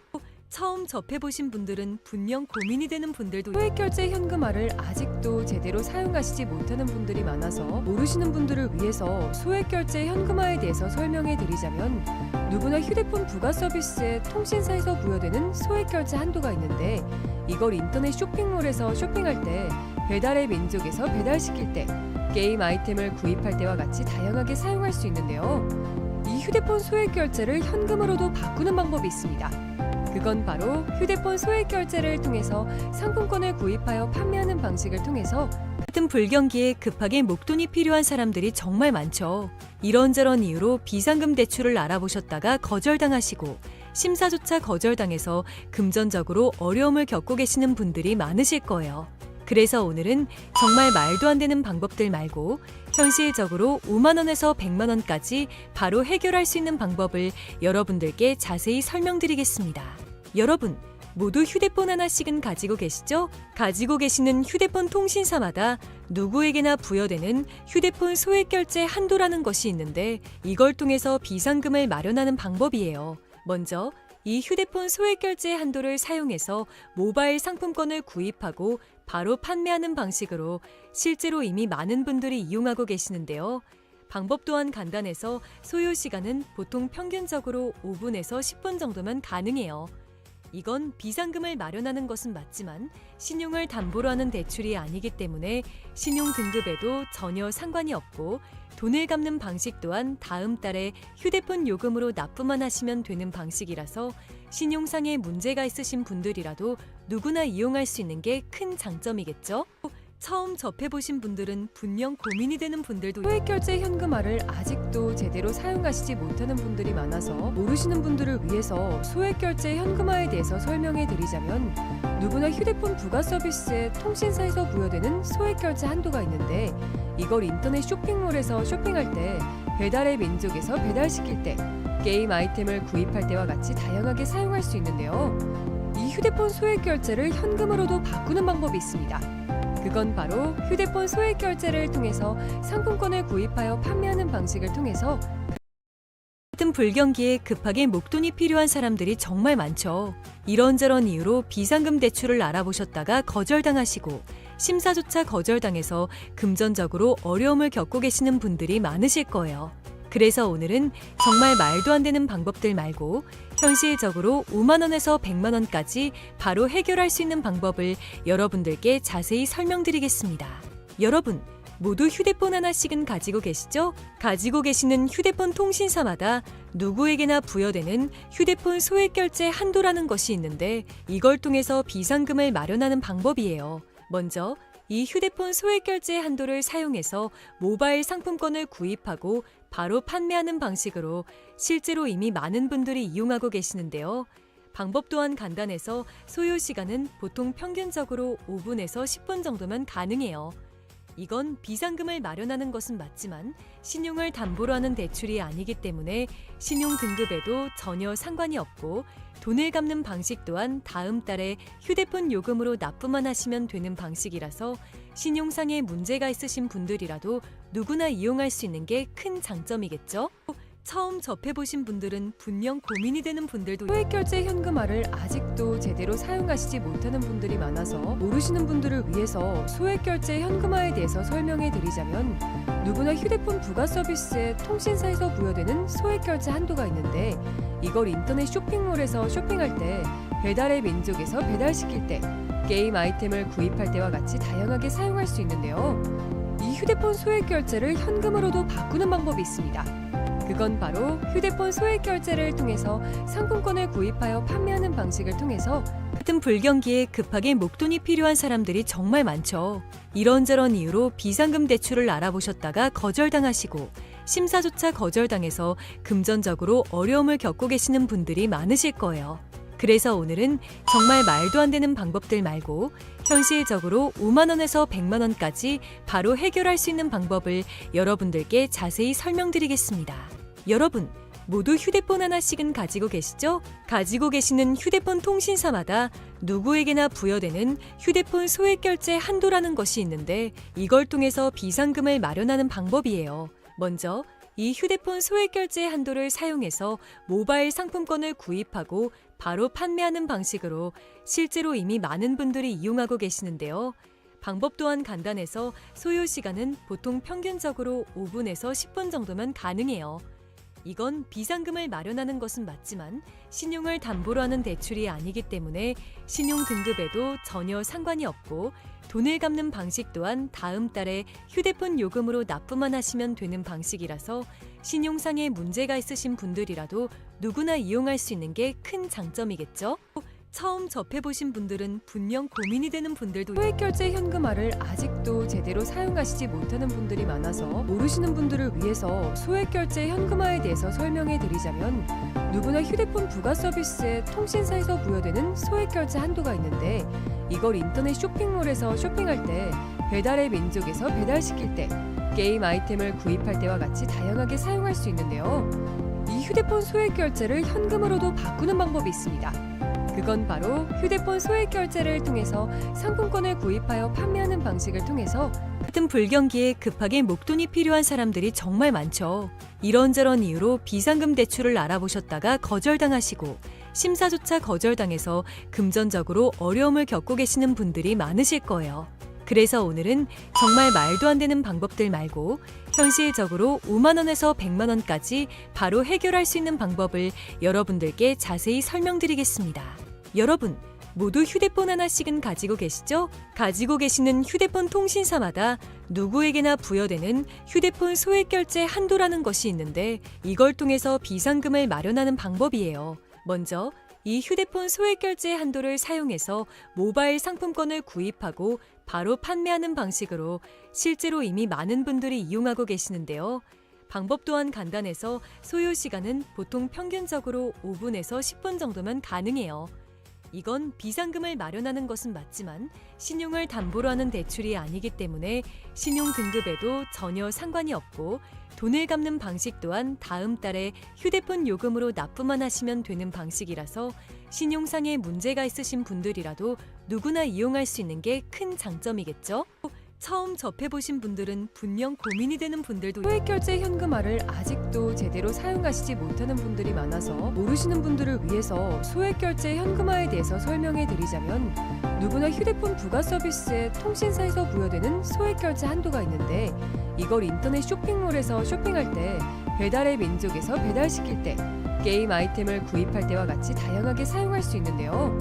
처음 접해보신 분들은 분명 고민이 되는 분들도 소액결제 현금화를 아직도 제대로 사용하시지 못하는 분들이 많아서 모르시는 분들을 위해서 소액결제 현금화에 대해서 설명해 드리자면 누구나 휴대폰 부가 서비스에 통신사에서 부여되는 소액결제 한도가 있는데 이걸 인터넷 쇼핑몰에서 쇼핑할 때 배달의 민족에서 배달시킬 때 게임 아이템을 구입할 때와 같이 다양하게 사용할 수 있는데요. 이 휴대폰 소액결제를 현금으로도 바꾸는 방법이 있습니다. 그건 바로 휴대폰 소액결제를 통해서 상품권을 구입하여 판매하는 방식을 통해서 같은 불경기에 급하게 목돈이 필요한 사람들이 정말 많죠. 이런저런 이유로 비상금 대출을 알아보셨다가 거절당하시고 심사조차 거절당해서 금전적으로 어려움을 겪고 계시는 분들이 많으실 거예요. 그래서 오늘은 정말 말도 안 되는 방법들 말고 현실적으로 5만 원에서 100만 원까지 바로 해결할 수 있는 방법을 여러분들께 자세히 설명드리겠습니다. 여러분, 모두 휴대폰 하나씩은 가지고 계시죠? 가지고 계시는 휴대폰 통신사마다 누구에게나 부여되는 휴대폰 소액 결제 한도라는 것이 있는데 이걸 통해서 비상금을 마련하는 방법이에요. 먼저 이 휴대폰 소액 결제 한도를 사용해서 모바일 상품권을 구입하고 바로 판매하는 방식으로 실제로 이미 많은 분들이 이용하고 계시는데요. 방법 또한 간단해서 소요 시간은 보통 평균적으로 5분에서 10분 정도면 가능해요. 이건 비상금을 마련하는 것은 맞지만 신용을 담보로 하는 대출이 아니기 때문에 신용 등급에도 전혀 상관이 없고 돈을 갚는 방식 또한 다음 달에 휴대폰 요금으로 납부만 하시면 되는 방식이라서 신용상에 문제가 있으신 분들이라도 누구나 이용할 수 있는 게 큰 장점이겠죠? 처음 접해보신 분들은 분명 고민이 되는 분들도 소액결제 현금화를 아직도 제대로 사용하시지 못하는 분들이 많아서 모르시는 분들을 위해서 소액결제 현금화에 대해서 설명해 드리자면 누구나 휴대폰 부가 서비스에 통신사에서 부여되는 소액결제 한도가 있는데 이걸 인터넷 쇼핑몰에서 쇼핑할 때 배달의 민족에서 배달시킬 때 게임 아이템을 구입할 때와 같이 다양하게 사용할 수 있는데요. 이 휴대폰 소액결제를 현금으로도 바꾸는 방법이 있습니다. 그건 바로 휴대폰 소액 결제를 통해서 상품권을 구입하여 판매하는 방식을 통해서 같은 불경기에 급하게 목돈이 필요한 사람들이 정말 많죠. 이런저런 이유로 비상금 대출을 알아보셨다가 거절당하시고 심사조차 거절당해서 금전적으로 어려움을 겪고 계시는 분들이 많으실 거예요. 그래서 오늘은 정말 말도 안 되는 방법들 말고 현실적으로 5만 원에서 100만 원까지 바로 해결할 수 있는 방법을 여러분들께 자세히 설명드리겠습니다. 여러분, 모두 휴대폰 하나씩은 가지고 계시죠? 가지고 계시는 휴대폰 통신사마다 누구에게나 부여되는 휴대폰 소액 결제 한도라는 것이 있는데 이걸 통해서 비상금을 마련하는 방법이에요. 먼저 이 휴대폰 소액 결제 한도를 사용해서 모바일 상품권을 구입하고 바로 판매하는 방식으로 실제로 이미 많은 분들이 이용하고 계시는데요. 방법 또한 간단해서 소요 시간은 보통 평균적으로 5분에서 10분 정도면 가능해요. 이건 비상금을 마련하는 것은 맞지만 신용을 담보로 하는 대출이 아니기 때문에 신용 등급에도 전혀 상관이 없고 돈을 갚는 방식 또한 다음 달에 휴대폰 요금으로 납부만 하시면 되는 방식이라서 신용상에 문제가 있으신 분들이라도 누구나 이용할 수 있는 게 큰 장점이겠죠? 처음 접해보신 분들은 분명 고민이 되는 분들도 소액결제 현금화를 아직도 제대로 사용하시지 못하는 분들이 많아서 모르시는 분들을 위해서 소액결제 현금화에 대해서 설명해 드리자면 누구나 휴대폰 부가 서비스에 통신사에서 부여되는 소액결제 한도가 있는데 이걸 인터넷 쇼핑몰에서 쇼핑할 때 배달의 민족에서 배달시킬 때 게임 아이템을 구입할 때와 같이 다양하게 사용할 수 있는데요. 이 휴대폰 소액결제를 현금으로도 바꾸는 방법이 있습니다. 그건 바로 휴대폰 소액 결제를 통해서 상품권을 구입하여 판매하는 방식을 통해서 같은 불경기에 급하게 목돈이 필요한 사람들이 정말 많죠. 이런저런 이유로 비상금 대출을 알아보셨다가 거절당하시고 심사조차 거절당해서 금전적으로 어려움을 겪고 계시는 분들이 많으실 거예요. 그래서 오늘은 정말 말도 안 되는 방법들 말고 현실적으로 5만 원에서 100만 원까지 바로 해결할 수 있는 방법을 여러분들께 자세히 설명드리겠습니다. 여러분, 모두 휴대폰 하나씩은 가지고 계시죠? 가지고 계시는 휴대폰 통신사마다 누구에게나 부여되는 휴대폰 소액 결제 한도라는 것이 있는데 이걸 통해서 비상금을 마련하는 방법이에요. 먼저 이 휴대폰 소액 결제 한도를 사용해서 모바일 상품권을 구입하고 바로 판매하는 방식으로 실제로 이미 많은 분들이 이용하고 계시는데요. 방법 또한 간단해서 소요 시간은 보통 평균적으로 5분에서 10분 정도면 가능해요. 이건 비상금을 마련하는 것은 맞지만 신용을 담보로 하는 대출이 아니기 때문에 신용 등급에도 전혀 상관이 없고 돈을 갚는 방식 또한 다음 달에 휴대폰 요금으로 납부만 하시면 되는 방식이라서 신용상에 문제가 있으신 분들이라도 누구나 이용할 수 있는 게 큰 장점이겠죠? 처음 접해보신 분들은 분명 고민이 되는 분들도 소액결제 현금화를 아직도 제대로 사용하시지 못하는 분들이 많아서 모르시는 분들을 위해서 소액결제 현금화에 대해서 설명해 드리자면, 누구나 휴대폰 부가 서비스에 통신사에서 부여되는 소액결제 한도가 있는데, 이걸 인터넷 쇼핑몰에서 쇼핑할 때, 배달의 민족에서 배달시킬 때, 게임 아이템을 구입할 때와 같이 다양하게 사용할 수 있는데요. 이 휴대폰 소액결제를 현금으로도 바꾸는 방법이 있습니다. 그건 바로 휴대폰 소액결제를 통해서 상품권을 구입하여 판매하는 방식을 통해서, 같은 불경기에 급하게 목돈이 필요한 사람들이 정말 많죠. 이런저런 이유로 비상금 대출을 알아보셨다가 거절당하시고, 심사조차 거절당해서 금전적으로 어려움을 겪고 계시는 분들이 많으실 거예요. 그래서 오늘은 정말 말도 안 되는 방법들 말고 현실적으로 5만 원에서 100만 원까지 바로 해결할 수 있는 방법을 여러분들께 자세히 설명드리겠습니다. 여러분, 모두 휴대폰 하나씩은 가지고 계시죠? 가지고 계시는 휴대폰 통신사마다 누구에게나 부여되는 휴대폰 소액결제 한도라는 것이 있는데, 이걸 통해서 비상금을 마련하는 방법이에요. 먼저 이 휴대폰 소액결제 한도를 사용해서 모바일 상품권을 구입하고 바로 판매하는 방식으로 실제로 이미 많은 분들이 이용하고 계시는데요. 방법 또한 간단해서 소요 시간은 보통 평균적으로 5분에서 10분 정도면 가능해요. 이건 비상금을 마련하는 것은 맞지만 신용을 담보로 하는 대출이 아니기 때문에 신용 등급에도 전혀 상관이 없고, 돈을 갚는 방식 또한 다음 달에 휴대폰 요금으로 납부만 하시면 되는 방식이라서 신용상의 문제가 있으신 분들이라도 누구나 이용할 수 있는 게 큰 장점이겠죠? 처음 접해보신 분들은 분명 고민이 되는 분들도 소액결제 현금화를 아직도 제대로 사용하시지 못하는 분들이 많아서 모르시는 분들을 위해서 소액결제 현금화에 대해서 설명해 드리자면, 누구나 휴대폰 부가 서비스에 통신사에서 부여되는 소액결제 한도가 있는데, 이걸 인터넷 쇼핑몰에서 쇼핑할 때, 배달의 민족에서 배달시킬 때, 게임 아이템을 구입할 때와 같이 다양하게 사용할 수 있는데요.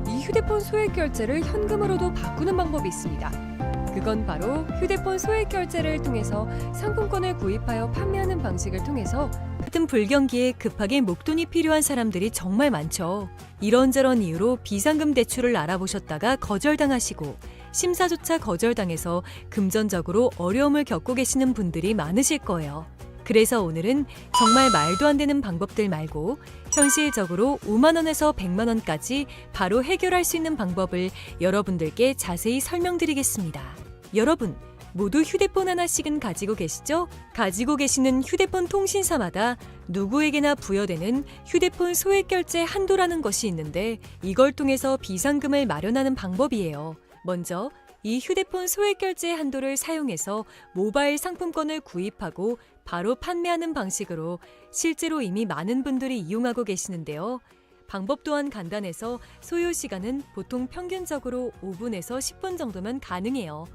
이 휴대폰 소액결제를 현금으로도 바꾸는 방법이 있습니다. 그건 바로 휴대폰 소액결제를 통해서 상품권을 구입하여 판매하는 방식을 통해서, 같은 불경기에 급하게 목돈이 필요한 사람들이 정말 많죠. 이런저런 이유로 비상금 대출을 알아보셨다가 거절당하시고, 심사조차 거절당해서 금전적으로 어려움을 겪고 계시는 분들이 많으실 거예요. 그래서 오늘은 정말 말도 안 되는 방법들 말고 현실적으로 5만 원에서 100만 원까지 바로 해결할 수 있는 방법을 여러분들께 자세히 설명드리겠습니다. 여러분, 모두 휴대폰 하나씩은 가지고 계시죠? 가지고 계시는 휴대폰 통신사마다 누구에게나 부여되는 휴대폰 소액결제 한도라는 것이 있는데, 이걸 통해서 비상금을 마련하는 방법이에요. 먼저 이 휴대폰 소액결제 한도를 사용해서 모바일 상품권을 구입하고 바로 판매하는 방식으로 실제로 이미 많은 분들이 이용하고 계시는데요. 방법 또한 간단해서 소요 시간은 보통 평균적으로 5분에서 10분 정도면 가능해요.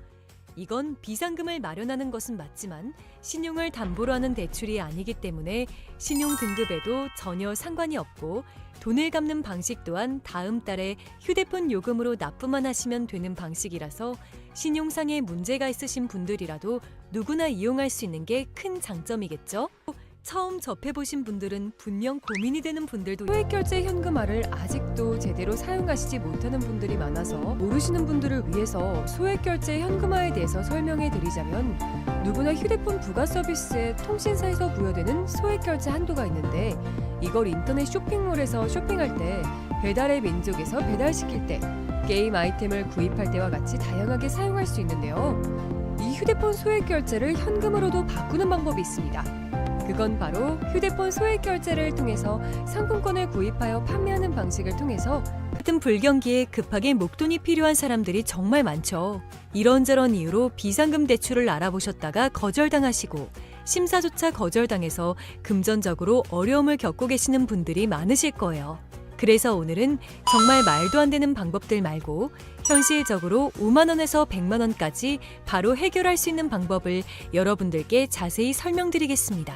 이건 비상금을 마련하는 것은 맞지만 신용을 담보로 하는 대출이 아니기 때문에 신용 등급에도 전혀 상관이 없고, 돈을 갚는 방식 또한 다음 달에 휴대폰 요금으로 납부만 하시면 되는 방식이라서 신용상의 문제가 있으신 분들이라도 누구나 이용할 수 있는 게 큰 장점이겠죠? 처음 접해보신 분들은 분명 고민이 되는 분들도 소액결제 현금화를 아직도 제대로 사용하시지 못하는 분들이 많아서 모르시는 분들을 위해서 소액결제 현금화에 대해서 설명해 드리자면, 누구나 휴대폰 부가 서비스에 통신사에서 부여되는 소액결제 한도가 있는데, 이걸 인터넷 쇼핑몰에서 쇼핑할 때, 배달의 민족에서 배달시킬 때, 게임 아이템을 구입할 때와 같이 다양하게 사용할 수 있는데요. 이 휴대폰 소액결제를 현금으로도 바꾸는 방법이 있습니다. 그건 바로 휴대폰 소액결제를 통해서 상품권을 구입하여 판매하는 방식을 통해서, 같은 불경기에 급하게 목돈이 필요한 사람들이 정말 많죠. 이런저런 이유로 비상금 대출을 알아보셨다가 거절당하시고, 심사조차 거절당해서 금전적으로 어려움을 겪고 계시는 분들이 많으실 거예요. 그래서 오늘은 정말 말도 안 되는 방법들 말고 현실적으로 5만 원에서 100만 원까지 바로 해결할 수 있는 방법을 여러분들께 자세히 설명드리겠습니다.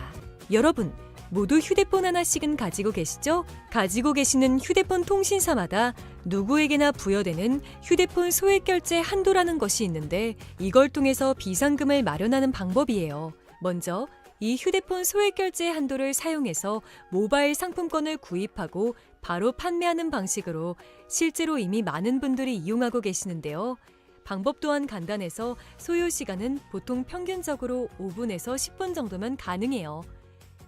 여러분, 모두 휴대폰 하나씩은 가지고 계시죠? 가지고 계시는 휴대폰 통신사마다 누구에게나 부여되는 휴대폰 소액결제 한도라는 것이 있는데, 이걸 통해서 비상금을 마련하는 방법이에요. 먼저 이 휴대폰 소액결제 한도를 사용해서 모바일 상품권을 구입하고 바로 판매하는 방식으로 실제로 이미 많은 분들이 이용하고 계시는데요. 방법 또한 간단해서 소요 시간은 보통 평균적으로 5분에서 10분 정도면 가능해요.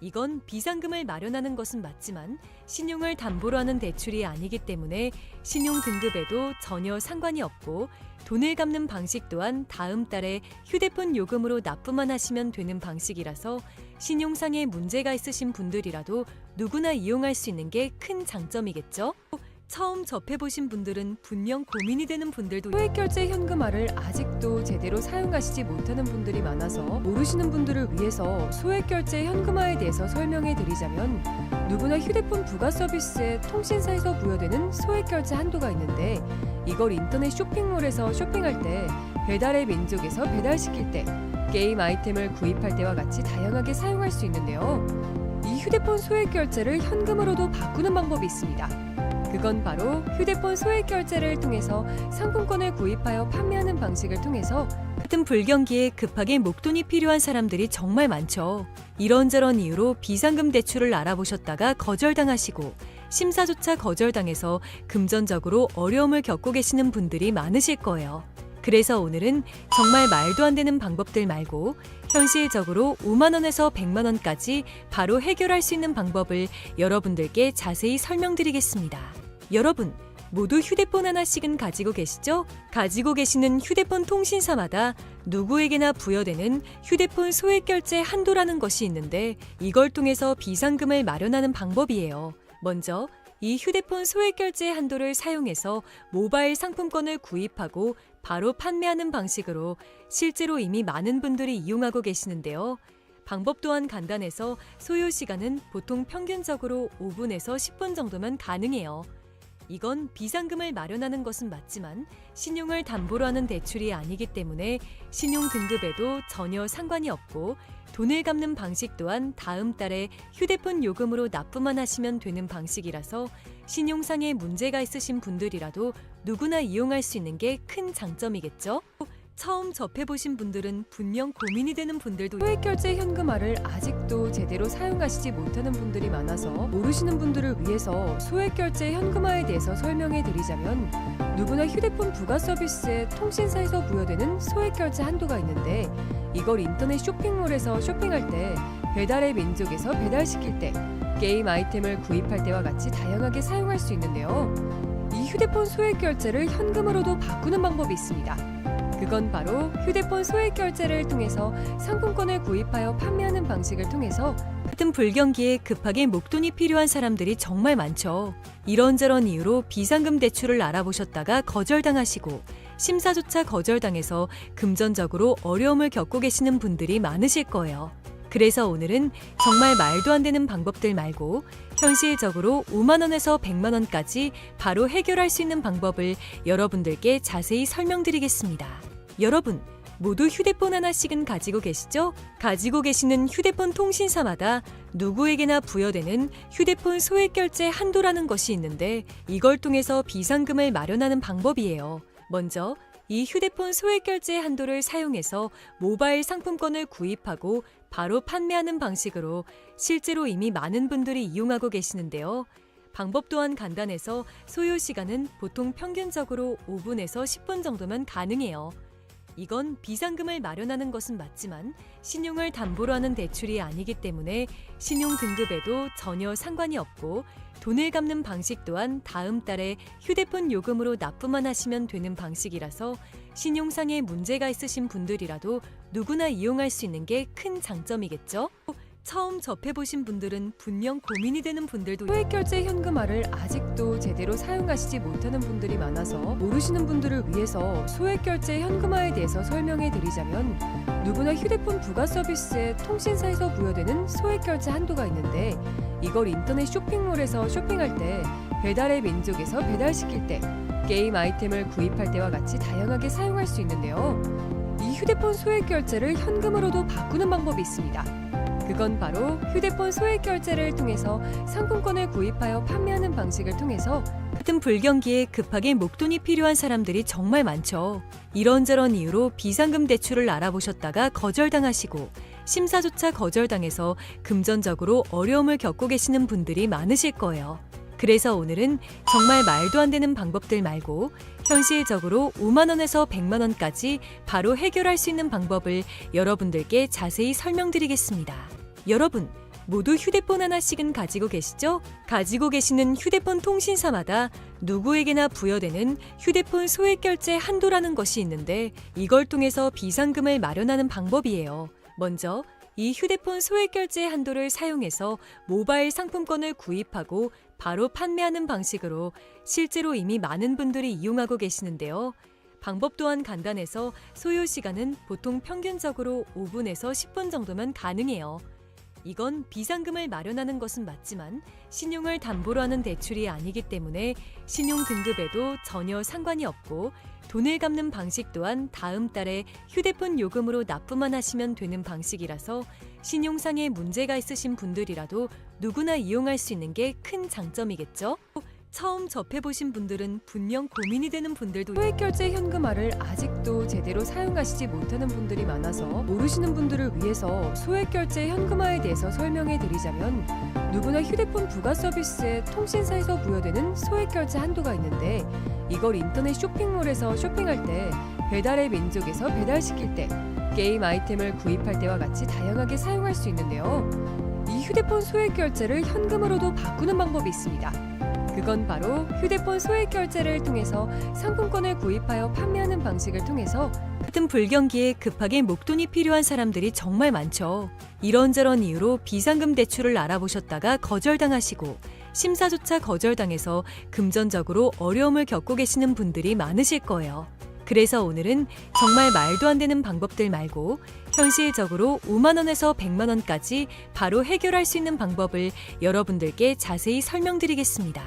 이건 비상금을 마련하는 것은 맞지만 신용을 담보로 하는 대출이 아니기 때문에 신용 등급에도 전혀 상관이 없고 돈을 갚는 방식 또한 다음 달에 휴대폰 요금으로 납부만 하시면 되는 방식이라서 신용상의 문제가 있으신 분들이라도 누구나 이용할 수 있는 게 큰 장점이겠죠? 처음 접해보신 분들은 분명 고민이 되는 분들도 소액결제 현금화를 아직도 제대로 사용하시지 못하는 분들이 많아서 모르시는 분들을 위해서 소액결제 현금화에 대해서 설명해 드리자면 누구나 휴대폰 부가 서비스에 통신사에서 부여되는 소액결제 한도가 있는데 이걸 인터넷 쇼핑몰에서 쇼핑할 때 배달의 민족에서 배달시킬 때 게임 아이템을 구입할 때와 같이 다양하게 사용할 수 있는데요. 이 휴대폰 소액결제를 현금으로도 바꾸는 방법이 있습니다. 그건 바로 휴대폰 소액결제를 통해서 상품권을 구입하여 판매하는 방식을 통해서 같은 불경기에 급하게 목돈이 필요한 사람들이 정말 많죠. 이런저런 이유로 비상금 대출을 알아보셨다가 거절당하시고 심사조차 거절당해서 금전적으로 어려움을 겪고 계시는 분들이 많으실 거예요. 그래서 오늘은 정말 말도 안 되는 방법들 말고 현실적으로 5만 원에서 100만 원까지 바로 해결할 수 있는 방법을 여러분들께 자세히 설명드리겠습니다. 여러분, 모두 휴대폰 하나씩은 가지고 계시죠? 가지고 계시는 휴대폰 통신사마다 누구에게나 부여되는 휴대폰 소액결제 한도라는 것이 있는데 이걸 통해서 비상금을 마련하는 방법이에요. 먼저 이 휴대폰 소액결제 한도를 사용해서 모바일 상품권을 구입하고 바로 판매하는 방식으로 실제로 이미 많은 분들이 이용하고 계시는데요. 방법 또한 간단해서 소요 시간은 보통 평균적으로 5분에서 10분 정도면 가능해요. 이건 비상금을 마련하는 것은 맞지만 신용을 담보로 하는 대출이 아니기 때문에 신용 등급에도 전혀 상관이 없고 돈을 갚는 방식 또한 다음 달에 휴대폰 요금으로 납부만 하시면 되는 방식이라서 신용상의 문제가 있으신 분들이라도 누구나 이용할 수 있는 게 큰 장점이겠죠? 처음 접해보신 분들은 분명 고민이 되는 분들도 소액결제 현금화를 아직도 제대로 사용하시지 못하는 분들이 많아서 모르시는 분들을 위해서 소액결제 현금화에 대해서 설명해 드리자면 누구나 휴대폰 부가 서비스에 통신사에서 부여되는 소액결제 한도가 있는데 이걸 인터넷 쇼핑몰에서 쇼핑할 때 배달의 민족에서 배달시킬 때 게임 아이템을 구입할 때와 같이 다양하게 사용할 수 있는데요. 이 휴대폰 소액결제를 현금으로도 바꾸는 방법이 있습니다. 그건 바로 휴대폰 소액결제를 통해서 상품권을 구입하여 판매하는 방식을 통해서 같은 불경기에 급하게 목돈이 필요한 사람들이 정말 많죠. 이런저런 이유로 비상금 대출을 알아보셨다가 거절당하시고 심사조차 거절당해서 금전적으로 어려움을 겪고 계시는 분들이 많으실 거예요. 그래서 오늘은 정말 말도 안 되는 방법들 말고 현실적으로 5만 원에서 100만 원까지 바로 해결할 수 있는 방법을 여러분들께 자세히 설명드리겠습니다. 여러분, 모두 휴대폰 하나씩은 가지고 계시죠? 가지고 계시는 휴대폰 통신사마다 누구에게나 부여되는 휴대폰 소액결제 한도라는 것이 있는데 이걸 통해서 비상금을 마련하는 방법이에요. 먼저 이 휴대폰 소액결제 한도를 사용해서 모바일 상품권을 구입하고 바로 판매하는 방식으로 실제로 이미 많은 분들이 이용하고 계시는데요. 방법 또한 간단해서 소요 시간은 보통 평균적으로 5분에서 10분 정도면 가능해요. 이건 비상금을 마련하는 것은 맞지만 신용을 담보로 하는 대출이 아니기 때문에 신용 등급에도 전혀 상관이 없고 돈을 갚는 방식 또한 다음 달에 휴대폰 요금으로 납부만 하시면 되는 방식이라서 신용상의 문제가 있으신 분들이라도 누구나 이용할 수 있는 게 큰 장점이겠죠? 처음 접해보신 분들은 분명 고민이 되는 분들도 소액결제 현금화를 아직도 제대로 사용하시지 못하는 분들이 많아서 모르시는 분들을 위해서 소액결제 현금화에 대해서 설명해 드리자면 누구나 휴대폰 부가 서비스에 통신사에서 부여되는 소액결제 한도가 있는데 이걸 인터넷 쇼핑몰에서 쇼핑할 때 배달의 민족에서 배달시킬 때 게임 아이템을 구입할 때와 같이 다양하게 사용할 수 있는데요. 이 휴대폰 소액결제를 현금으로도 바꾸는 방법이 있습니다. 그건 바로 휴대폰 소액결제를 통해서 상품권을 구입하여 판매하는 방식을 통해서 같은 불경기에 급하게 목돈이 필요한 사람들이 정말 많죠. 이런저런 이유로 비상금 대출을 알아보셨다가 거절당하시고 심사조차 거절당해서 금전적으로 어려움을 겪고 계시는 분들이 많으실 거예요. 그래서 오늘은 정말 말도 안 되는 방법들 말고 현실적으로 5만 원에서 100만 원까지 바로 해결할 수 있는 방법을 여러분들께 자세히 설명드리겠습니다. 여러분, 모두 휴대폰 하나씩은 가지고 계시죠? 가지고 계시는 휴대폰 통신사마다 누구에게나 부여되는 휴대폰 소액 결제 한도라는 것이 있는데 이걸 통해서 비상금을 마련하는 방법이에요. 먼저 이 휴대폰 소액 결제 한도를 사용해서 모바일 상품권을 구입하고 바로 판매하는 방식으로 실제로 이미 많은 분들이 이용하고 계시는데요. 방법 또한 간단해서 소요 시간은 보통 평균적으로 5분에서 10분 정도면 가능해요. 이건 비상금을 마련하는 것은 맞지만 신용을 담보로 하는 대출이 아니기 때문에 신용 등급에도 전혀 상관이 없고 돈을 갚는 방식 또한 다음 달에 휴대폰 요금으로 납부만 하시면 되는 방식이라서 신용상에 문제가 있으신 분들이라도 누구나 이용할 수 있는 게 큰 장점이겠죠? 처음 접해보신 분들은 분명 고민이 되는 분들도 소액결제 현금화를 아직도 제대로 사용하시지 못하는 분들이 많아서 모르시는 분들을 위해서 소액결제 현금화에 대해서 설명해 드리자면 누구나 휴대폰 부가 서비스에 통신사에서 부여되는 소액결제 한도가 있는데 이걸 인터넷 쇼핑몰에서 쇼핑할 때 배달의 민족에서 배달시킬 때 게임 아이템을 구입할 때와 같이 다양하게 사용할 수 있는데요. 이 휴대폰 소액결제를 현금으로도 바꾸는 방법이 있습니다. 그건 바로 휴대폰 소액 결제를 통해서 상품권을 구입하여 판매하는 방식을 통해서 같은 불경기에 급하게 목돈이 필요한 사람들이 정말 많죠. 이런저런 이유로 비상금 대출을 알아보셨다가 거절당하시고 심사조차 거절당해서 금전적으로 어려움을 겪고 계시는 분들이 많으실 거예요. 그래서 오늘은 정말 말도 안 되는 방법들 말고 현실적으로 5만 원에서 100만 원까지 바로 해결할 수 있는 방법을 여러분들께 자세히 설명드리겠습니다.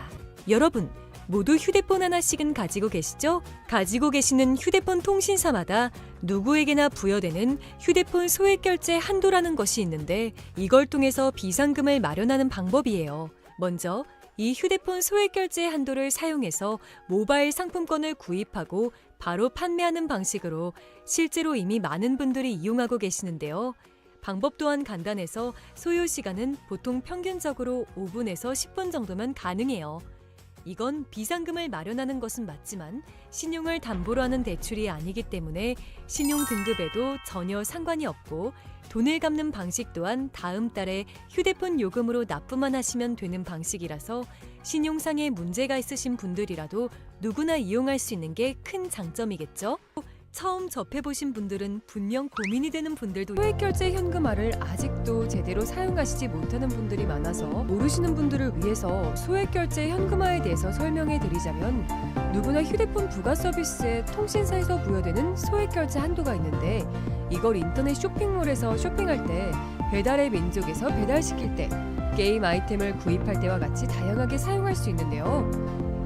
여러분, 모두 휴대폰 하나씩은 가지고 계시죠? 가지고 계시는 휴대폰 통신사마다 누구에게나 부여되는 휴대폰 소액 결제 한도라는 것이 있는데 이걸 통해서 비상금을 마련하는 방법이에요. 먼저 이 휴대폰 소액 결제 한도를 사용해서 모바일 상품권을 구입하고 바로 판매하는 방식으로 실제로 이미 많은 분들이 이용하고 계시는데요. 방법 또한 간단해서 소요 시간은 보통 평균적으로 5분에서 10분 정도면 가능해요. 이건 비상금을 마련하는 것은 맞지만 신용을 담보로 하는 대출이 아니기 때문에 신용 등급에도 전혀 상관이 없고 돈을 갚는 방식 또한 다음 달에 휴대폰 요금으로 납부만 하시면 되는 방식이라서 신용상에 문제가 있으신 분들이라도 누구나 이용할 수 있는 게 큰 장점이겠죠? 처음 접해보신 분들은 분명 고민이 되는 분들도 소액결제 현금화를 아직도 제대로 사용하시지 못하는 분들이 많아서 모르시는 분들을 위해서 소액결제 현금화에 대해서 설명해 드리자면 누구나 휴대폰 부가 서비스에 통신사에서 부여되는 소액결제 한도가 있는데 이걸 인터넷 쇼핑몰에서 쇼핑할 때 배달의 민족에서 배달시킬 때 게임 아이템을 구입할 때와 같이 다양하게 사용할 수 있는데요.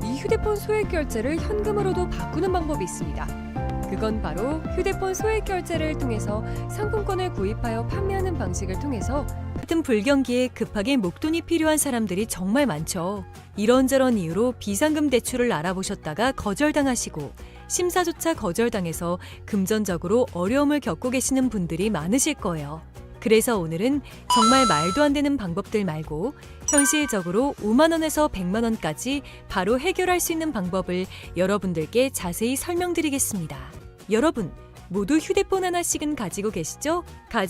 이 휴대폰 소액결제를 현금으로도 바꾸는 방법이 있습니다. 그건 바로 휴대폰 소액 결제를 통해서 상품권을 구입하여 판매하는 방식을 통해서 같은 불경기에 급하게 목돈이 필요한 사람들이 정말 많죠. 이런저런 이유로 비상금 대출을 알아보셨다가 거절당하시고 심사조차 거절당해서 금전적으로 어려움을 겪고 계시는 분들이 많으실 거예요. 그래서 오늘은 정말 말도 안 되는 방법들 말고 현실적으로 5만 원에서 100만 원까지 바로 해결할 수 있는 방법을 여러분들께 자세히 설명드리겠습니다. 여러분, 모두 휴대폰 하나씩은 가지고 계시죠? 가지고